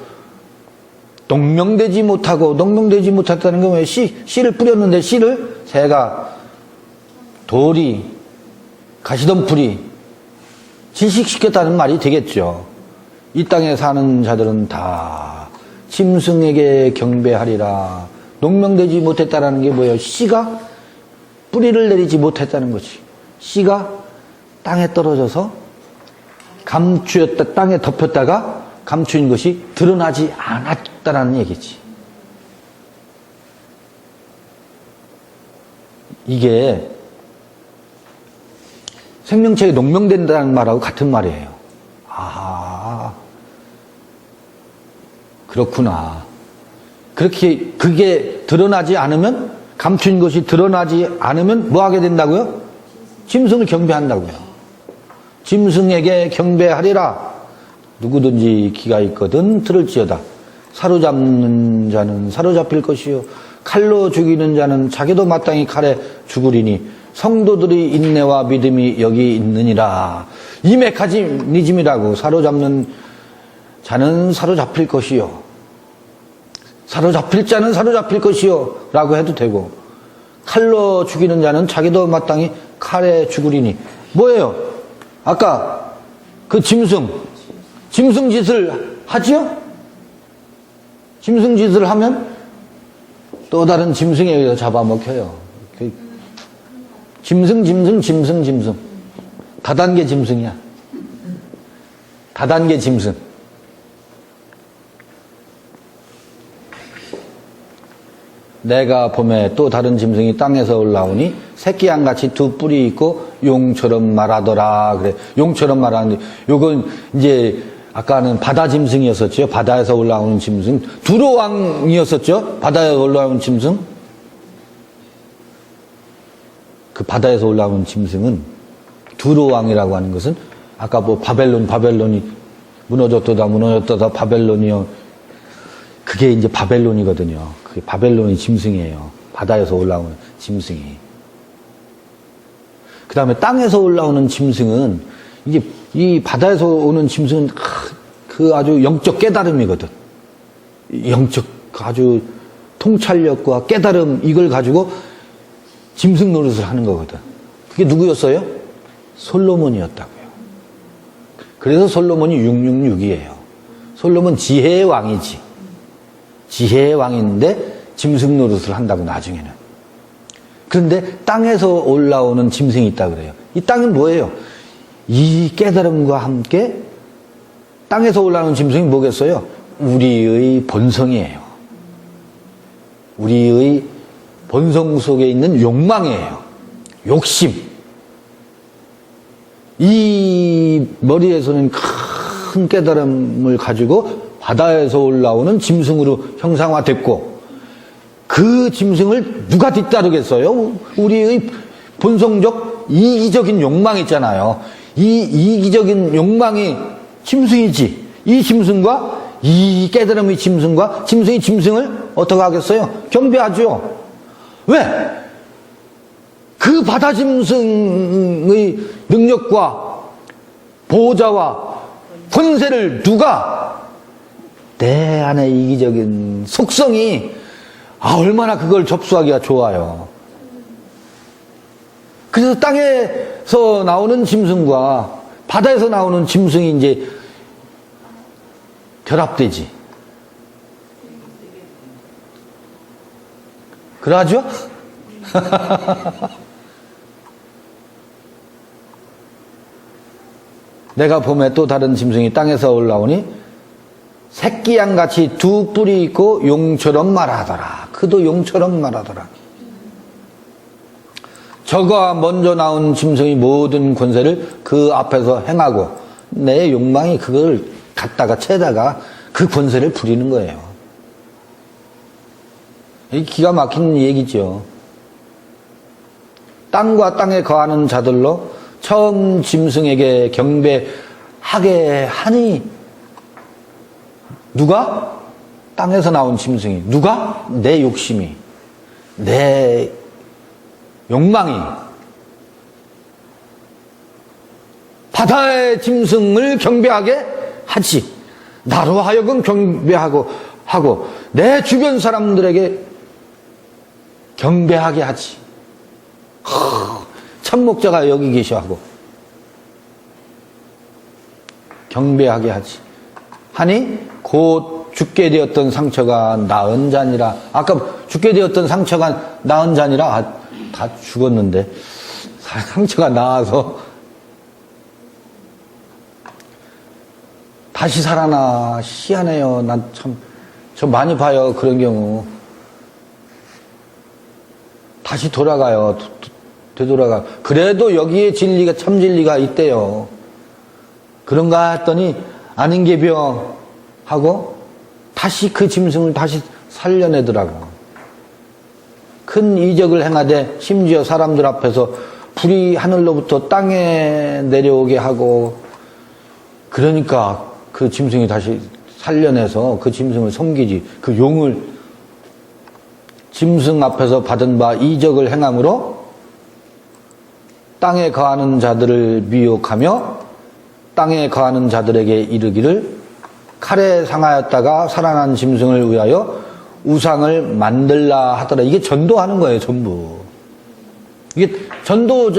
농명되지 못했다는 건 왜 씨를 뿌렸는데 씨를 새가, 돌이, 가시덤불이 질식시켰다는 말이 되겠죠. 이 땅에 사는 자들은 다 짐승에게 경배하리라. 농명되지 못했다는 게 뭐예요? 씨가 뿌리를 내리지 못했다는 거지. 씨가 땅에 떨어져서 감추었다, 땅에 덮였다가 감추인 것이 드러나지 않았다라는 얘기지. 이게 생명체에 농명된다는 말하고 같은 말이에요. 아, 그렇구나. 그렇게 그게 드러나지 않으면, 감춘 것이 드러나지 않으면 뭐 하게 된다고요? 짐승을 경배한다고요. 짐승에게 경배하리라. 누구든지 귀가 있거든 들을지어다. 사로잡는 자는 사로잡힐 것이요 칼로 죽이는 자는 자기도 마땅히 칼에 죽으리니 성도들의 인내와 믿음이 여기 있느니라. 이 메커니즘이라고. 사로잡는 자는 사로잡힐 것이요, 사로잡힐 자는 사로잡힐 것이요 라고 해도 되고, 칼로 죽이는 자는 자기도 마땅히 칼에 죽으리니 뭐예요? 아까 그 짐승 짓을 하지요? 짐승 짓을 하면 또 다른 짐승에 의해서 잡아먹혀요. 짐승. 다단계 짐승이야. 다단계 짐승. 내가 봄에 또 다른 짐승이 땅에서 올라오니 새끼양같이 두 뿔이 있고 용처럼 말하더라. 그래. 용처럼 말하는데, 요건 이제 아까는 바다 짐승이었었죠. 바다에서 올라오는 짐승. 두로왕이었었죠. 바다에서 올라오는 짐승. 그 바다에서 올라오는 짐승은, 두로왕이라고 하는 것은 아까 뭐 바벨론이 무너졌다 바벨론이요. 그게 이제 바벨론이거든요. 그게 바벨론이 짐승이에요. 바다에서 올라오는 짐승이. 그 다음에 땅에서 올라오는 짐승은, 이게 이 바다에서 오는 짐승은 그 아주 영적 깨달음이거든. 영적 아주 통찰력과 깨달음, 이걸 가지고 짐승 노릇을 하는 거거든. 그게 누구였어요? 솔로몬이었다고요. 그래서 솔로몬이 666이에요. 솔로몬 지혜의 왕이지. 지혜의 왕인데 짐승 노릇을 한다고 나중에는. 그런데 땅에서 올라오는 짐승이 있다 그래요. 이 땅은 뭐예요? 이 깨달음과 함께 땅에서 올라오는 짐승이 뭐겠어요? 우리의 본성이에요. 우리의 본성 속에 있는 욕망이에요. 욕심. 이 머리에서는 큰 깨달음을 가지고 바다에서 올라오는 짐승으로 형상화됐고, 그 짐승을 누가 뒤따르겠어요? 우리의 본성적 이기적인 욕망이 있잖아요. 이 이기적인 욕망이 짐승이지. 이 짐승과 이 깨달음의 짐승과 짐승이 짐승을 어떻게 하겠어요? 경배하죠. 왜? 그 바다 짐승의 능력과 보호자와 권세를 누가, 내 안의 이기적인 속성이 얼마나 그걸 접수하기가 좋아요. 그래서 땅에서 나오는 짐승과 바다에서 나오는 짐승이 이제 결합되지. 그러하죠? 내가 봄에 또 다른 짐승이 땅에서 올라오니 새끼양같이 두 뿔이 있고 용처럼 말하더라. 그도 용처럼 말하더라. 저가 먼저 나온 짐승이 모든 권세를 그 앞에서 행하고 내 욕망이 그걸 갖다가 채다가 그 권세를 부리는 거예요. 이 기가 막힌 얘기죠. 땅과 땅에 거하는 자들로 처음 짐승에게 경배하게 하니, 누가? 땅에서 나온 짐승이. 누가? 내 욕심이, 내 욕망이 바다의 짐승을 경배하게 하지. 나로 하여금 경배하고 내 주변 사람들에게 경배하게 하지. 참목자가 여기 계셔 하고 경배하게 하지. 하니 곧 죽게 되었던 상처가 나은 자니라. 아까 죽게 되었던 상처가 나은 자니라. 다 죽었는데 상처가 나아서 다시 살아나. 희한해요. 난 참, 저 많이 봐요. 그런 경우. 다시 돌아가요. 되돌아가. 그래도 여기에 진리가, 참 진리가 있대요. 그런가 했더니 아는 게 병 하고 다시 그 짐승을 다시 살려내더라고. 큰 이적을 행하되 심지어 사람들 앞에서 불이 하늘로부터 땅에 내려오게 하고, 그러니까 그 짐승이 다시 살려내서 그 짐승을 섬기지. 그 용을, 짐승 앞에서 받은 바 이적을 행함으로 땅에 거하는 자들을 미혹하며 땅에 거하는 자들에게 이르기를 칼에 상하였다가 살아난 짐승을 위하여 우상을 만들라 하더라. 이게 전도하는 거예요, 전부. 이게 전부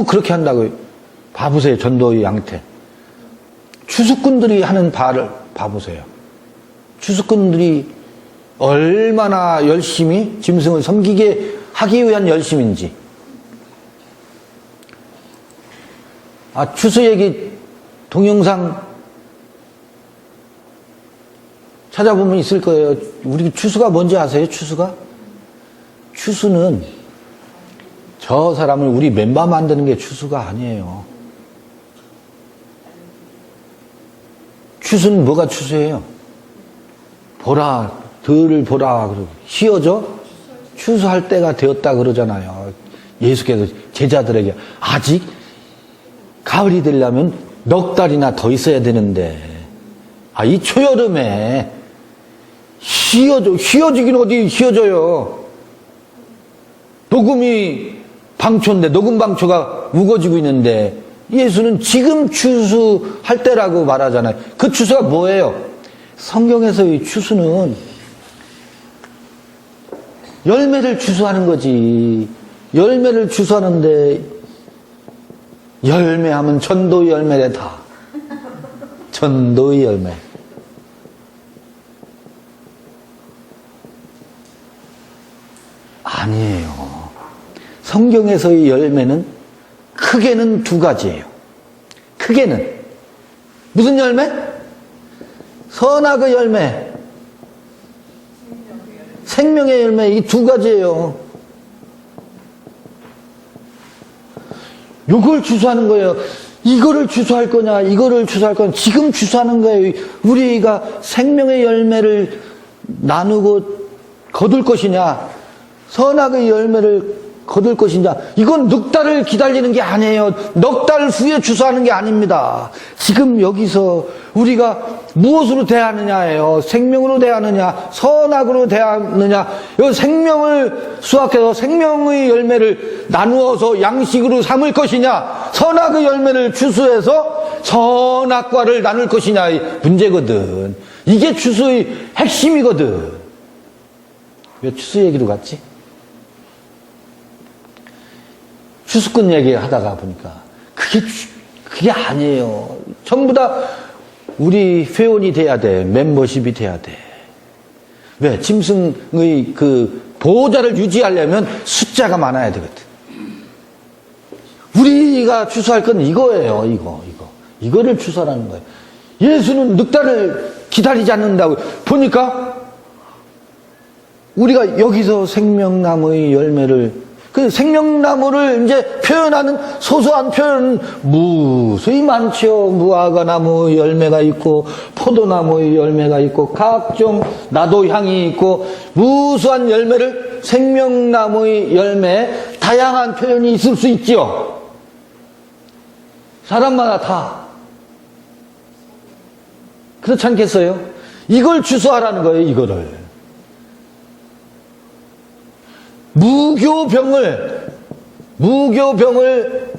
그렇게 한다고요. 봐보세요, 전도의 양태. 추수꾼들이 하는 바를 봐보세요. 추수꾼들이 얼마나 열심히 짐승을 섬기게 하기 위한 열심인지. 추수 얘기 동영상 찾아보면 있을 거예요. 우리 추수가 뭔지 아세요? 추수는 저 사람을 우리 멤버 만드는 게 추수가 아니에요. 추수는 뭐가 추수예요? 보라, 들을 보라, 그러고 쉬어져? 추수할 때가 되었다 그러잖아요. 예수께서 제자들에게. 아직 가을이 되려면 넉 달이나 더 있어야 되는데, 이 초여름에 쉬어지긴 어디 쉬어져요. 녹음이 방초인데, 녹음 방초가 우거지고 있는데, 예수는 지금 추수할 때라고 말하잖아요. 그 추수가 뭐예요? 성경에서의 추수는 열매를 추수하는 거지. 열매를 추수하는데, 열매하면 전도 열매래 다. 전도의 열매. 아니에요. 성경에서의 열매는 크게는 두 가지예요. 크게는 무슨 열매? 선악의 열매, 생명의 열매, 이 두 가지예요. 요걸 주소하는 거예요. 이거를 주소할 거냐, 이거를 주소할 거냐. 지금 주소하는 거예요. 우리가 생명의 열매를 나누고 거둘 것이냐, 선악의 열매를 거둘 것이냐. 이건 넉 달을 기다리는 게 아니에요. 넉 달 후에 주소하는 게 아닙니다. 지금 여기서 우리가 무엇으로 대하느냐예요. 생명으로 대하느냐, 선악으로 대하느냐. 이 생명을 수확해서 생명의 열매를 나누어서 양식으로 삼을 것이냐, 선악의 열매를 추수해서 선악과를 나눌 것이냐의 문제거든. 이게 추수의 핵심이거든. 왜 추수 얘기로 갔지? 추수꾼 얘기 하다가 보니까 그게 아니에요. 전부 다 우리 회원이 돼야 돼. 멤버십이 돼야 돼. 왜? 짐승의 그 보호자를 유지하려면 숫자가 많아야 되거든. 우리가 추수할 건 이거예요. 이거를 추수하라는 거예요. 예수는 넉 달을 기다리지 않는다고 보니까 우리가 여기서 생명나무의 열매를, 그 생명나무를 이제 표현하는 소소한 표현은 무수히 많죠. 무화과나무 열매가 있고, 포도나무의 열매가 있고, 각종 나도향이 있고, 무수한 열매를, 생명나무의 열매, 다양한 표현이 있을 수 있죠. 사람마다 다. 그렇지 않겠어요? 이걸 주소하라는 거예요, 이거를. 무교병을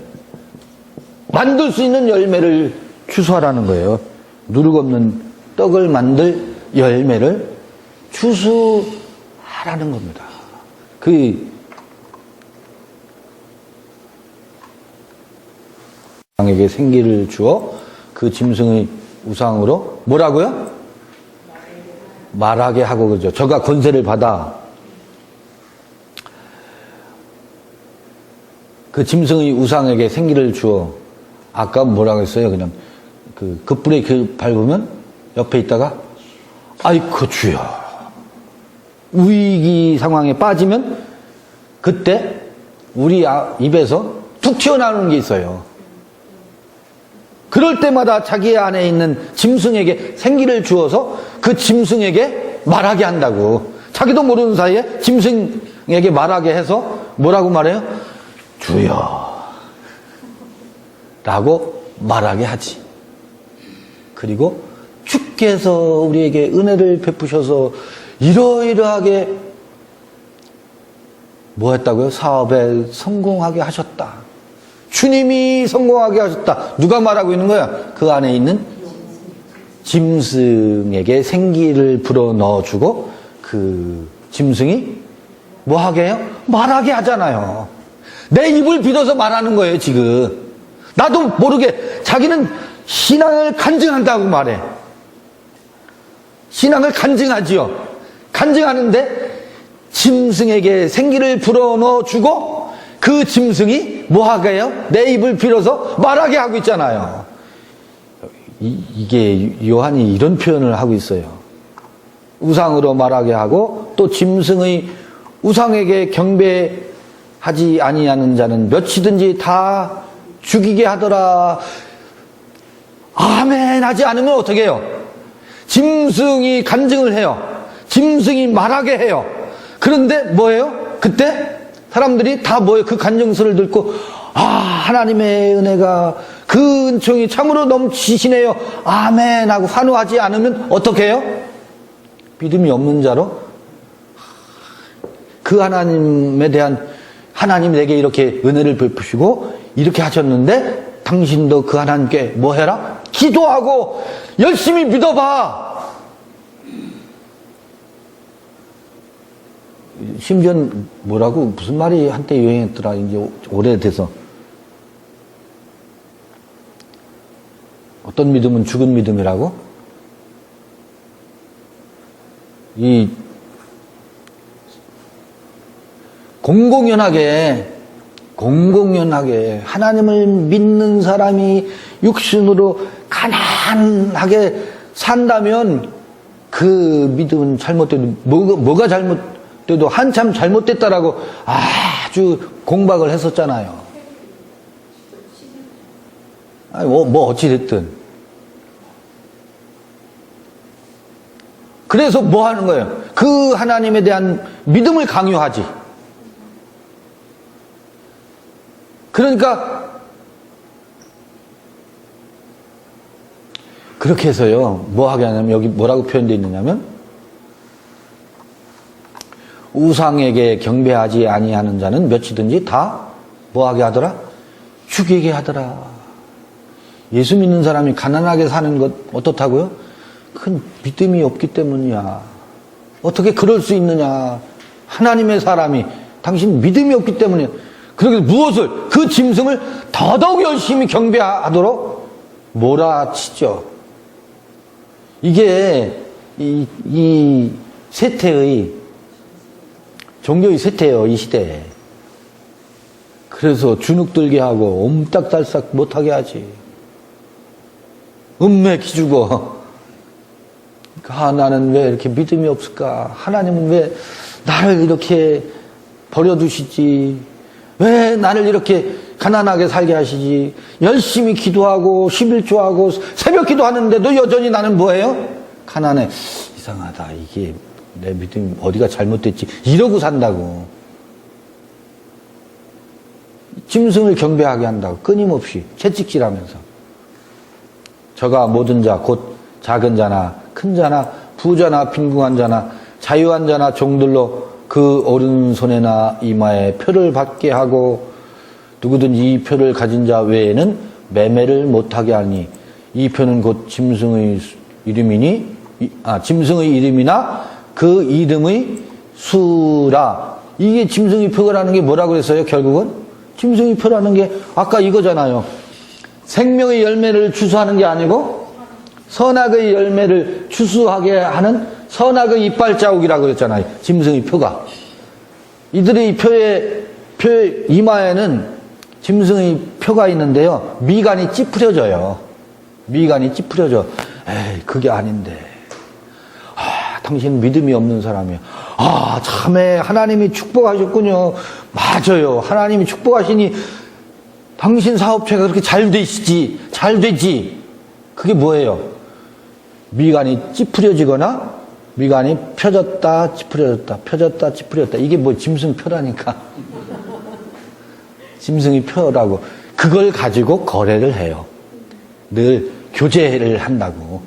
만들 수 있는 열매를 추수하라는 거예요. 누룩 없는 떡을 만들 열매를 추수하라는 겁니다. 우상에게 생기를 주어 그 짐승의 우상으로 뭐라고요? 말하게 하고, 그죠? 저가 권세를 받아 그 짐승의 우상에게 생기를 주어, 아까 뭐라고 했어요? 그냥 급불에 밟으면 옆에 있다가 아이고 주여, 위기 상황에 빠지면 그때 우리 입에서 툭 튀어나오는 게 있어요. 그럴 때마다 자기 안에 있는 짐승에게 생기를 주어서 그 짐승에게 말하게 한다고. 자기도 모르는 사이에 짐승에게 말하게 해서 뭐라고 말해요? 주여 라고 말하게 하지. 그리고 주께서 우리에게 은혜를 베푸셔서 이러이러하게 뭐 했다고요? 사업에 성공하게 하셨다. 주님이 성공하게 하셨다. 누가 말하고 있는 거야? 그 안에 있는 짐승에게 생기를 불어 넣어주고 그 짐승이 뭐 하게 해요? 말하게 하잖아요. 내 입을 빌어서 말하는 거예요, 지금. 나도 모르게 자기는 신앙을 간증한다고 말해. 신앙을 간증하지요. 간증하는데 짐승에게 생기를 불어넣어주고 그 짐승이 뭐 하게 해요? 내 입을 빌어서 말하게 하고 있잖아요. 이게 요한이 이런 표현을 하고 있어요. 우상으로 말하게 하고 또 짐승의 우상에게 경배하지 아니하는 자는 몇이든지 다 죽이게 하더라. 아멘 하지 않으면 어떻게 해요? 짐승이 간증을 해요. 짐승이 말하게 해요. 그런데 뭐예요? 그때 사람들이 다 뭐예요? 그 간증서를 듣고 하나님의 은혜가 그 은총이 참으로 넘치시네요. 아멘 하고 환호하지 않으면 어떻게 해요? 믿음이 없는 자로 그 하나님에 대한, 하나님 내게 이렇게 은혜를 베푸시고 이렇게 하셨는데 당신도 그 하나님께 뭐 해라? 기도하고 열심히 믿어봐. 심지어 뭐라고 무슨 말이 한때 유행했더라. 이제 오래돼서 어떤 믿음은 죽은 믿음이라고? 이 공공연하게 하나님을 믿는 사람이 육신으로 가난하게 산다면 그 믿음은 잘못돼도 뭐가 잘못돼도 한참 잘못됐다라고 아주 공박을 했었잖아요. 아니, 뭐 어찌됐든. 그래서 뭐 하는 거예요? 그 하나님에 대한 믿음을 강요하지. 그러니까 그렇게 해서요, 뭐 하게 하냐면, 여기 뭐라고 표현되어 있느냐면, 우상에게 경배하지 아니하는 자는 몇이든지 다 뭐 하게 하더라? 죽이게 하더라. 예수 믿는 사람이 가난하게 사는 것 어떻다고요? 큰 믿음이 없기 때문이야. 어떻게 그럴 수 있느냐? 하나님의 사람이 당신 믿음이 없기 때문에. 그러게 무엇을? 그 짐승을 더더욱 열심히 경배하도록 몰아치죠. 이게 이 세태의 종교의 세태예요, 이 시대에. 그래서 주눅들게 하고 옴딱달싹 못하게 하지. 음매 기주고, 나는 왜 이렇게 믿음이 없을까? 하나님은 왜 나를 이렇게 버려두시지? 왜 나를 이렇게 가난하게 살게 하시지? 열심히 기도하고 11조하고 새벽 기도하는데도 여전히 나는 뭐예요? 가난해. 이상하다. 이게 내 믿음이 어디가 잘못됐지? 이러고 산다고. 짐승을 경배하게 한다고. 끊임없이 채찍질하면서. 저가 모든 자 곧 작은 자나 큰 자나 부자나 빈궁한 자나 자유한 자나 종들로 그 오른손에나 이마에 표를 받게 하고 누구든지 이 표를 가진 자 외에는 매매를 못하게 하니 이 표는 곧 짐승의 이름이니 짐승의 이름이나 그 이름의 수라. 이게 짐승의 표라는 게 뭐라고 그랬어요? 결국은 짐승의 표라는 게 아까 이거잖아요. 생명의 열매를 추수하는 게 아니고 선악의 열매를 추수하게 하는 선악의 이빨 자국이라고 그랬잖아요. 짐승의 표가. 이들의 표의 이마에는 짐승의 표가 있는데요. 미간이 찌푸려져요. 미간이 찌푸려져. 에이, 그게 아닌데. 당신 믿음이 없는 사람이에요. 참에 하나님이 축복하셨군요. 맞아요. 하나님이 축복하시니 당신 사업체가 그렇게 잘 되시지. 잘 되지. 그게 뭐예요? 미간이 찌푸려지거나 미간이 펴졌다 찌푸려졌다 펴졌다 찌푸려졌다. 이게 뭐 짐승표라니까. 짐승이 표라고. 그걸 가지고 거래를 해요. 늘 교제를 한다고.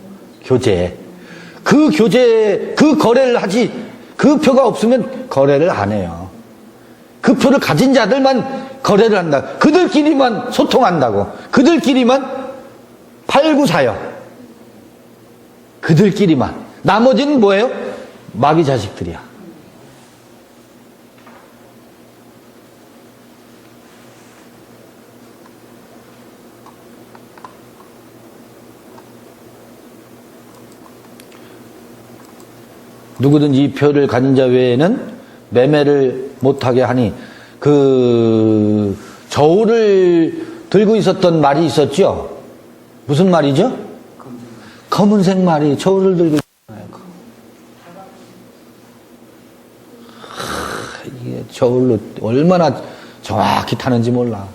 교제. 그 거래를 하지. 그 표가 없으면 거래를 안 해요. 그 표를 가진 자들만 거래를 한다. 그들끼리만 소통한다고. 그들끼리만 팔고 사요. 그들끼리만. 나머지는 뭐예요? 마귀 자식들이야. 누구든지 이 표를 가진 자 외에는 매매를 못하게 하니 그 저울을 들고 있었던 말이 있었죠? 무슨 말이죠? 검은색 말이 저울을 들고 있잖아요. 이게 저울로 얼마나 정확히 타는지 몰라.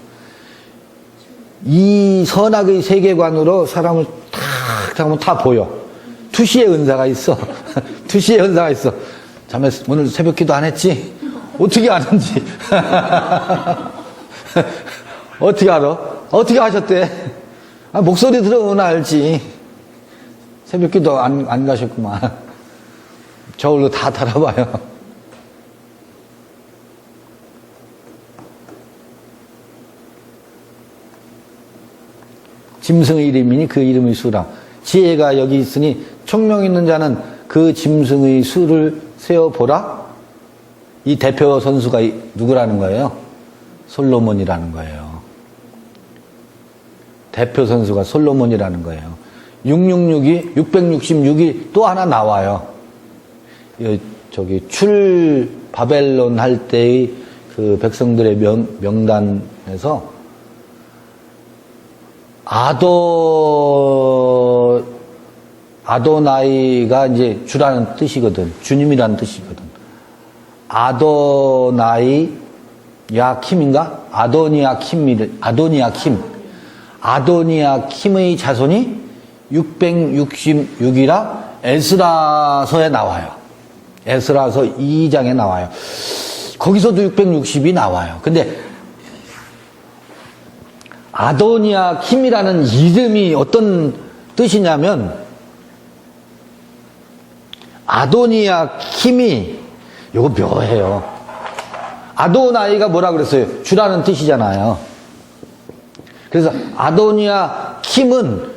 이 선악의 세계관으로 사람을 탁 하면 다 보여. 투시의 은사가 있어. 투시의 은사가 있어. 자매 오늘 새벽 기도 안 했지? 어떻게 아는지. 어떻게 알아? 어떻게 하셨대? 목소리 들어보면 알지. 새벽 기도 안 가셨구만. 저울로 다 달아봐요. 짐승의 이름이니 그 이름의 수라. 지혜가 여기 있으니 총명 있는 자는 그 짐승의 수를 세어보라. 이 대표 선수가 누구라는 거예요? 솔로몬이라는 거예요. 대표 선수가 솔로몬이라는 거예요. 666이 또 하나 나와요. 저기 바벨론 할 때의 그 백성들의 명단에서 아도나이가 이제 주라는 뜻이거든. 주님이라는 뜻이거든. 아도나이 야킴인가? 아도니아킴의 자손이 666이라 에스라서에 나와요. 에스라서 2장에 나와요. 거기서도 660이 나와요. 근데 아도니아킴이라는 이름이 어떤 뜻이냐면 아도니아킴이 요거 묘해요. 아도나이가 뭐라 그랬어요? 주라는 뜻이잖아요. 그래서 아도니아킴은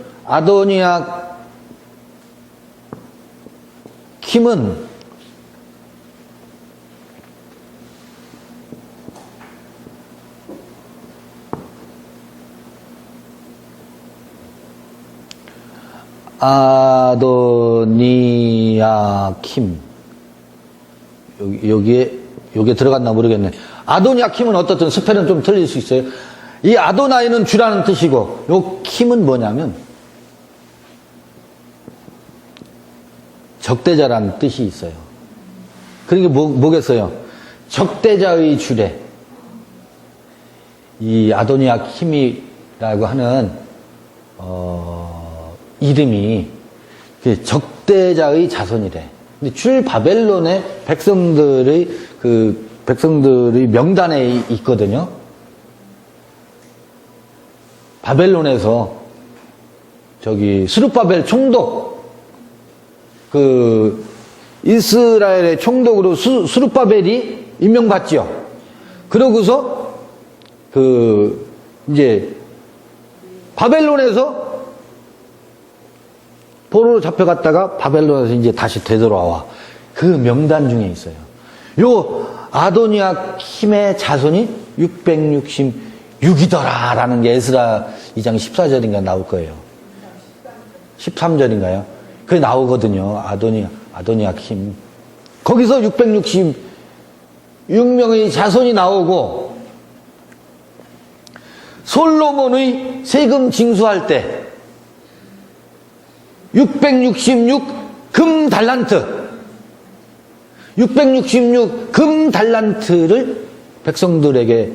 아도니아킴 여기에 들어갔나 모르겠네. 아도니아킴은 어떻든 스펠은 좀 틀릴 수 있어요. 이 아도나이는 주라는 뜻이고 요 킴은 뭐냐면 적대자라는 뜻이 있어요. 그러니까 뭐겠어요? 적대자의 주래. 이 아도니아킴이라고 하는 이름이 적대자의 자손이래. 근데 줄 바벨론의 백성들의 명단에 있거든요. 바벨론에서 저기 스룹바벨 총독 이스라엘의 총독으로 스룹바벨이 임명받죠. 그러고서 이제 바벨론에서 포로로 잡혀갔다가 바벨론에서 이제 다시 되돌아와. 그 명단 중에 있어요. 요 아도니아킴의 자손이 666이더라라는 게 에스라 2장 14절인가 나올 거예요. 13절인가요? 그게 나오거든요. 아도니아킴. 거기서 666명의 자손이 나오고 솔로몬의 세금 징수할 때 666 금 달란트를 백성들에게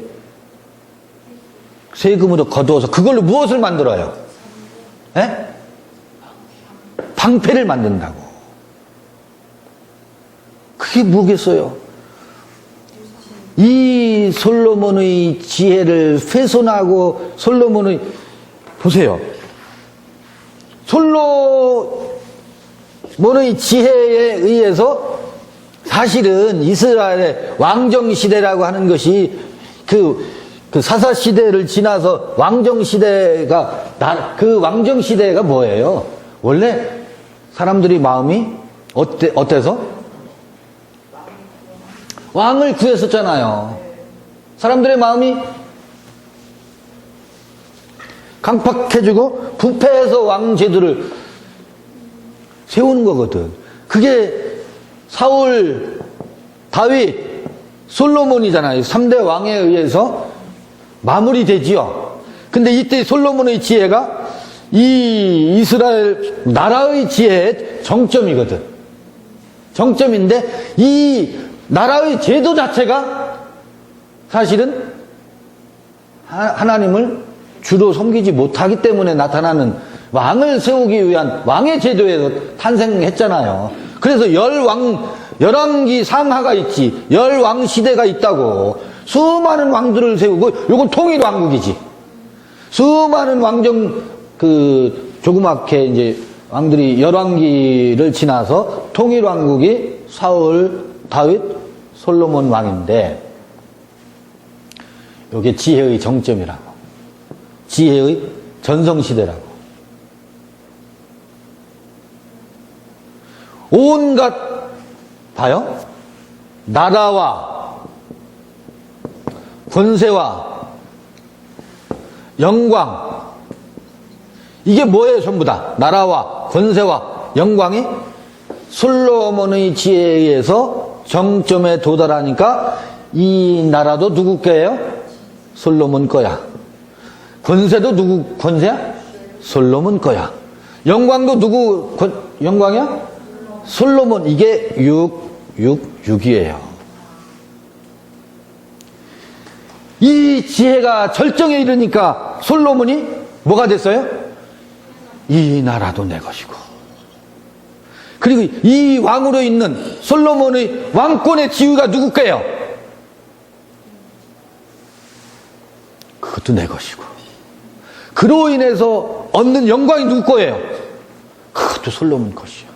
세금으로 거두어서 그걸로 무엇을 만들어요? 에? 방패를 만든다고. 그게 뭐겠어요? 이 솔로몬의 지혜를 훼손하고 솔로몬의 보세요. 솔로몬의 지혜에 의해서 사실은 이스라엘의 왕정시대라고 하는 것이 그 사사시대를 지나서 왕정시대가 그 왕정시대가 뭐예요? 원래 사람들이 마음이 어때서? 왕을 구했었잖아요. 사람들의 마음이 강팍해지고 부패해서 왕 제도를 세우는 거거든. 그게 사울, 다윗, 솔로몬이잖아요. 3대 왕에 의해서 마무리되지요. 근데 이때 솔로몬의 지혜가 이 이스라엘 나라의 지혜의 정점이거든. 정점인데 이 나라의 제도 자체가 사실은 하나님을 주로 섬기지 못하기 때문에 나타나는 왕을 세우기 위한 왕의 제도에서 탄생했잖아요. 그래서 열왕기 상하가 있지. 열왕 시대가 있다고. 수많은 왕들을 세우고 요건 통일왕국이지. 수많은 조그맣게 이제 왕들이 열왕기를 지나서 통일왕국이 사울, 다윗, 솔로몬 왕인데 요게 지혜의 정점이라고. 지혜의 전성시대라고. 온갖 봐요. 나라와 권세와 영광 이게 뭐예요? 전부 다 나라와 권세와 영광이 솔로몬의 지혜에 의해서 정점에 도달하니까 이 나라도 누구 거예요? 솔로몬 거야. 권세도 누구 권세야? 솔로몬 거야. 영광도 누구 영광이야? 솔로몬. 이게 6이에요. 이 지혜가 절정에 이르니까 솔로몬이 뭐가 됐어요? 이 나라도 내 것이고, 그리고 이 왕으로 있는 솔로몬의 왕권의 지위가 누구 거예요? 그것도 내 것이고, 그로 인해서 얻는 영광이 누구 거예요? 그것도 솔로몬 것이요.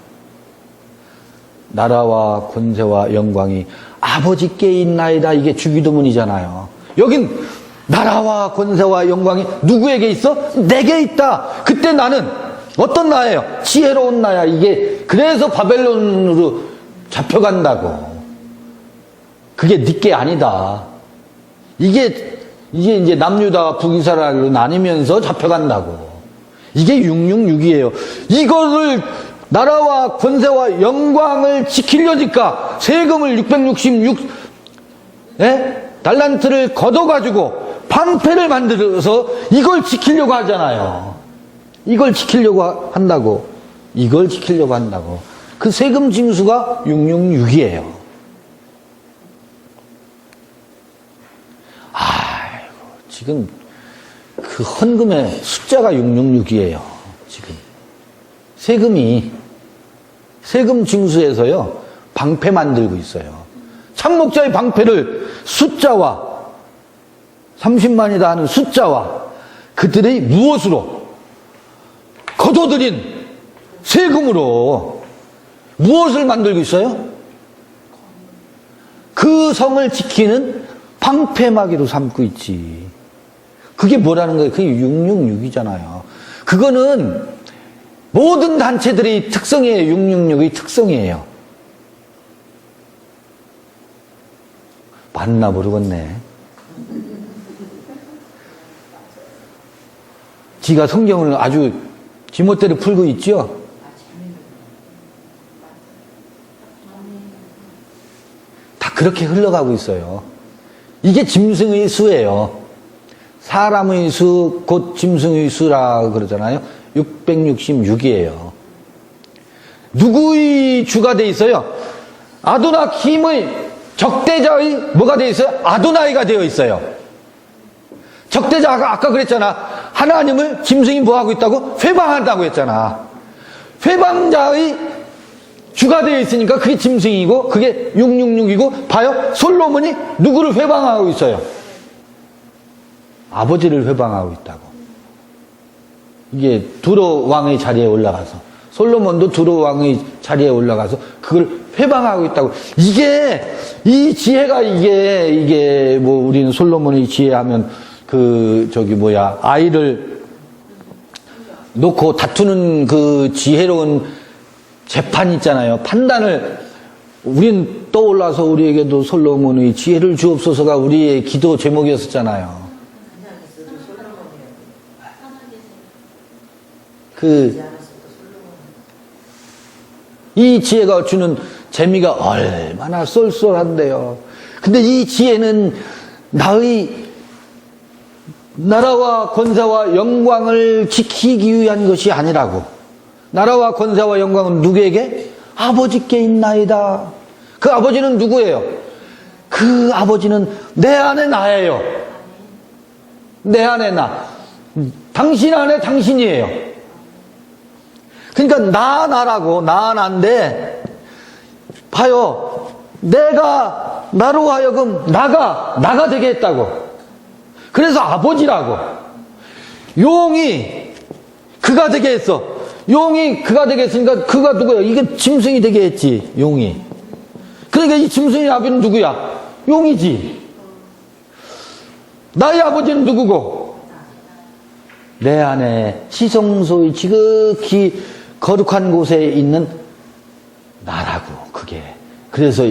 나라와 권세와 영광이 아버지께 있나이다. 이게 주기도문이잖아요. 여긴 나라와 권세와 영광이 누구에게 있어? 내게 있다. 그때 나는 어떤 나예요? 지혜로운 나야. 이게 그래서 바벨론으로 잡혀간다고. 그게 네게 아니다. 이게 이제 남유다 북이스라엘로 나뉘면서 잡혀간다고. 이게 666이에요. 이거를 나라와 권세와 영광을 지키려니까 세금을 666 달란트를 걷어가지고 방패를 만들어서 이걸 지키려고 하잖아요. 이걸 지키려고 한다고. 이걸 지키려고 한다고. 그 세금 징수가 666이에요. 아이고, 지금 그 헌금의 숫자가 666이에요. 지금. 세금 징수에서요, 방패 만들고 있어요. 참목자의 방패를 숫자와 30만이다 하는 숫자와 그들의 무엇으로? 거둬들인 세금으로 무엇을 만들고 있어요? 그 성을 지키는 방패막이로 삼고 있지. 그게 뭐라는 거예요? 그게 666이잖아요. 그거는 모든 단체들의 특성이에요. 666의 특성이에요. 맞나 모르겠네. 지가 성경을 아주 지멋대로 풀고 있죠? 다 그렇게 흘러가고 있어요. 이게 짐승의 수예요. 사람의 수, 곧 짐승의 수라 그러잖아요. 666이에요. 누구의 주가 돼 있어요? 아도나킴의 적대자의 뭐가 되어 있어요? 아도나이가 되어 있어요. 적대자가 아까 그랬잖아. 하나님을 짐승이 뭐하고 있다고? 회방한다고 했잖아. 회방자의 주가 되어 있으니까 그게 짐승이고 그게 666이고 봐요. 솔로몬이 누구를 회방하고 있어요? 아버지를 회방하고 있다고. 이게 두로 왕의 자리에 올라가서 솔로몬도 두로 왕의 자리에 올라가서 그걸 회방하고 있다고. 이 지혜가 이게 뭐 우리는 솔로몬의 지혜하면 아이를 놓고 다투는 그 지혜로운 재판 있잖아요. 판단을 우린 떠올라서 우리에게도 솔로몬의 지혜를 주옵소서가 우리의 기도 제목이었었잖아요. 이 지혜가 주는 재미가 얼마나 쏠쏠한데요. 근데 이 지혜는 나의 나라와 권세와 영광을 지키기 위한 것이 아니라고. 나라와 권세와 영광은 누구에게? 아버지께 있나이다. 그 아버지는 누구예요? 그 아버지는 내 안에 나예요. 내 안에 나. 당신 안에 당신이에요. 그러니까 나라고, 나인데 봐요. 내가 나로 하여금 나가 되게 했다고. 그래서 아버지라고. 용이 그가 되게 했어. 용이 그가 되게 했으니까 그가 누구야? 이게 짐승이 되게 했지. 용이. 그러니까 이 짐승의 아버지는 누구야? 용이지. 나의 아버지는 누구고? 내 안에 지성소의 지극히 거룩한 곳에 있는 나라고. 그게. 그래서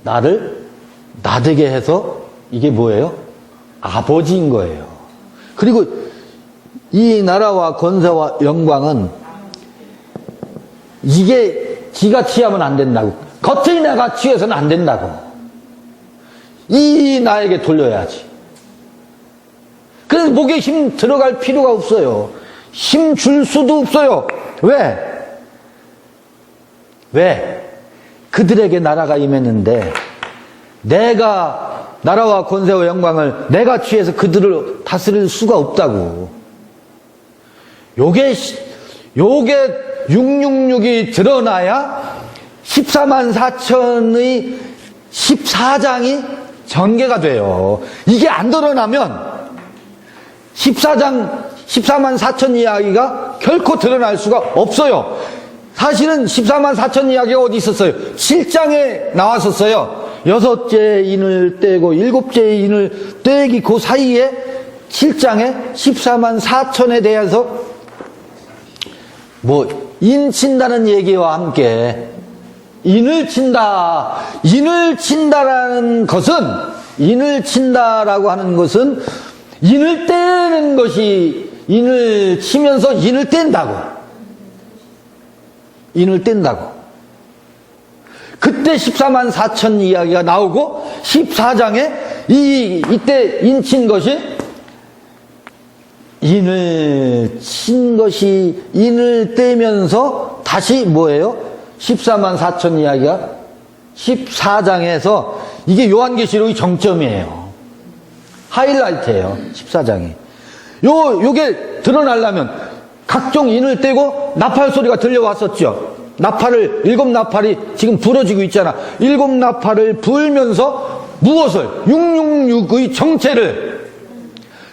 나를 나되게 해서 이게 뭐예요? 아버지인 거예요. 그리고 이 나라와 권세와 영광은 이게 지가 취하면 안 된다고. 겉의 나가 취해서는 안 된다고. 이 나에게 돌려야지. 그래서 목에 힘 들어갈 필요가 없어요. 힘 줄 수도 없어요. 왜? 왜? 그들에게 나라가 임했는데 내가 나라와 권세와 영광을 내가 취해서 그들을 다스릴 수가 없다고. 요게 666이 드러나야 14만 4천의 14장이 전개가 돼요. 이게 안 드러나면 14만 4천 이야기가 결코 드러날 수가 없어요. 사실은 14만 4천 이야기가 어디 있었어요? 7장에 나왔었어요. 6째 인을 떼고 7째 인을 떼기 그 사이에 7장에 14만 4천에 대해서 인친다는 얘기와 함께 인을 친다. 인을 친다라는 것은, 인을 친다라고 하는 것은 인을 떼는 것이, 인을 치면서 인을 뗀다고. 인을 뗀다고. 그때 14만 4천 이야기가 나오고 14장에 이때 인친 것이 인을 친 것이 인을 떼면서 다시 뭐예요? 14만 4천 이야기가 14장에서 이게 요한계시록의 정점이에요. 하이라이트예요. 14장이. 요게 드러나려면 각종 인을 떼고 나팔 소리가 들려왔었죠. 일곱 나팔이 지금 불어지고 있잖아. 일곱 나팔을 불면서 무엇을? 666의 정체를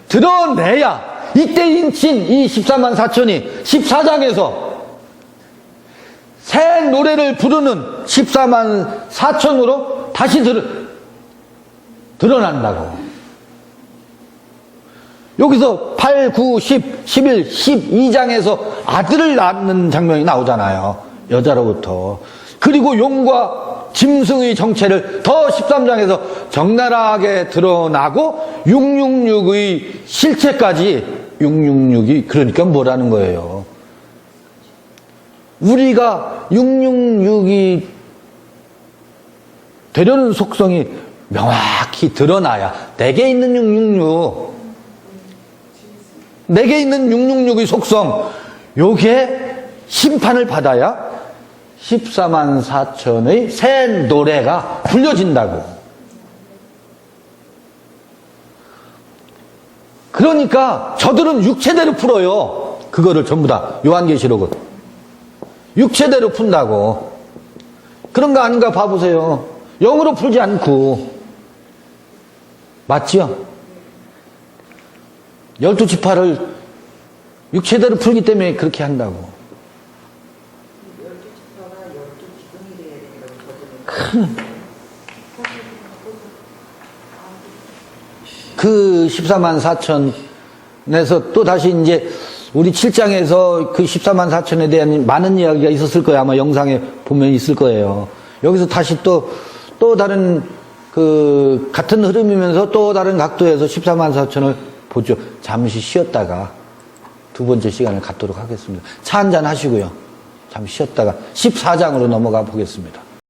드러내야 이때 인친 이 14만 4천이 14장에서 새 노래를 부르는 14만 4천으로 다시 드러난다고. 여기서 8, 9, 10, 11, 12장에서 아들을 낳는 장면이 나오잖아요. 여자로부터. 그리고 용과 짐승의 정체를 더 13장에서 적나라하게 드러나고 666의 실체까지 666이 그러니까 뭐라는 거예요? 우리가 666이 되려는 속성이 명확히 드러나야 내게 있는 666 내게 있는 666의 속성 요게 심판을 받아야 14만 4천의 새 노래가 불려진다고. 그러니까 저들은 육체대로 풀어요. 그거를 전부 다 요한계시록은 육체대로 푼다고. 그런 거 아닌가 봐보세요. 영으로 풀지 않고. 맞지요? 12지파를 육체대로 풀기 때문에 그렇게 한다고. 12지파가 12기둥이 돼야 된다고 저들은. 그 14만 4천에서 또 다시 이제 우리 7장에서 그 14만 4천에 대한 많은 이야기가 있었을 거예요. 아마 영상에 보면 있을 거예요. 여기서 다시 또 다른 그 같은 흐름이면서 또 다른 각도에서 14만 4천을 보죠. 잠시 쉬었다가 두 번째 시간을 갖도록 하겠습니다. 차 한잔 하시고요. 잠시 쉬었다가 14장으로 넘어가 보겠습니다.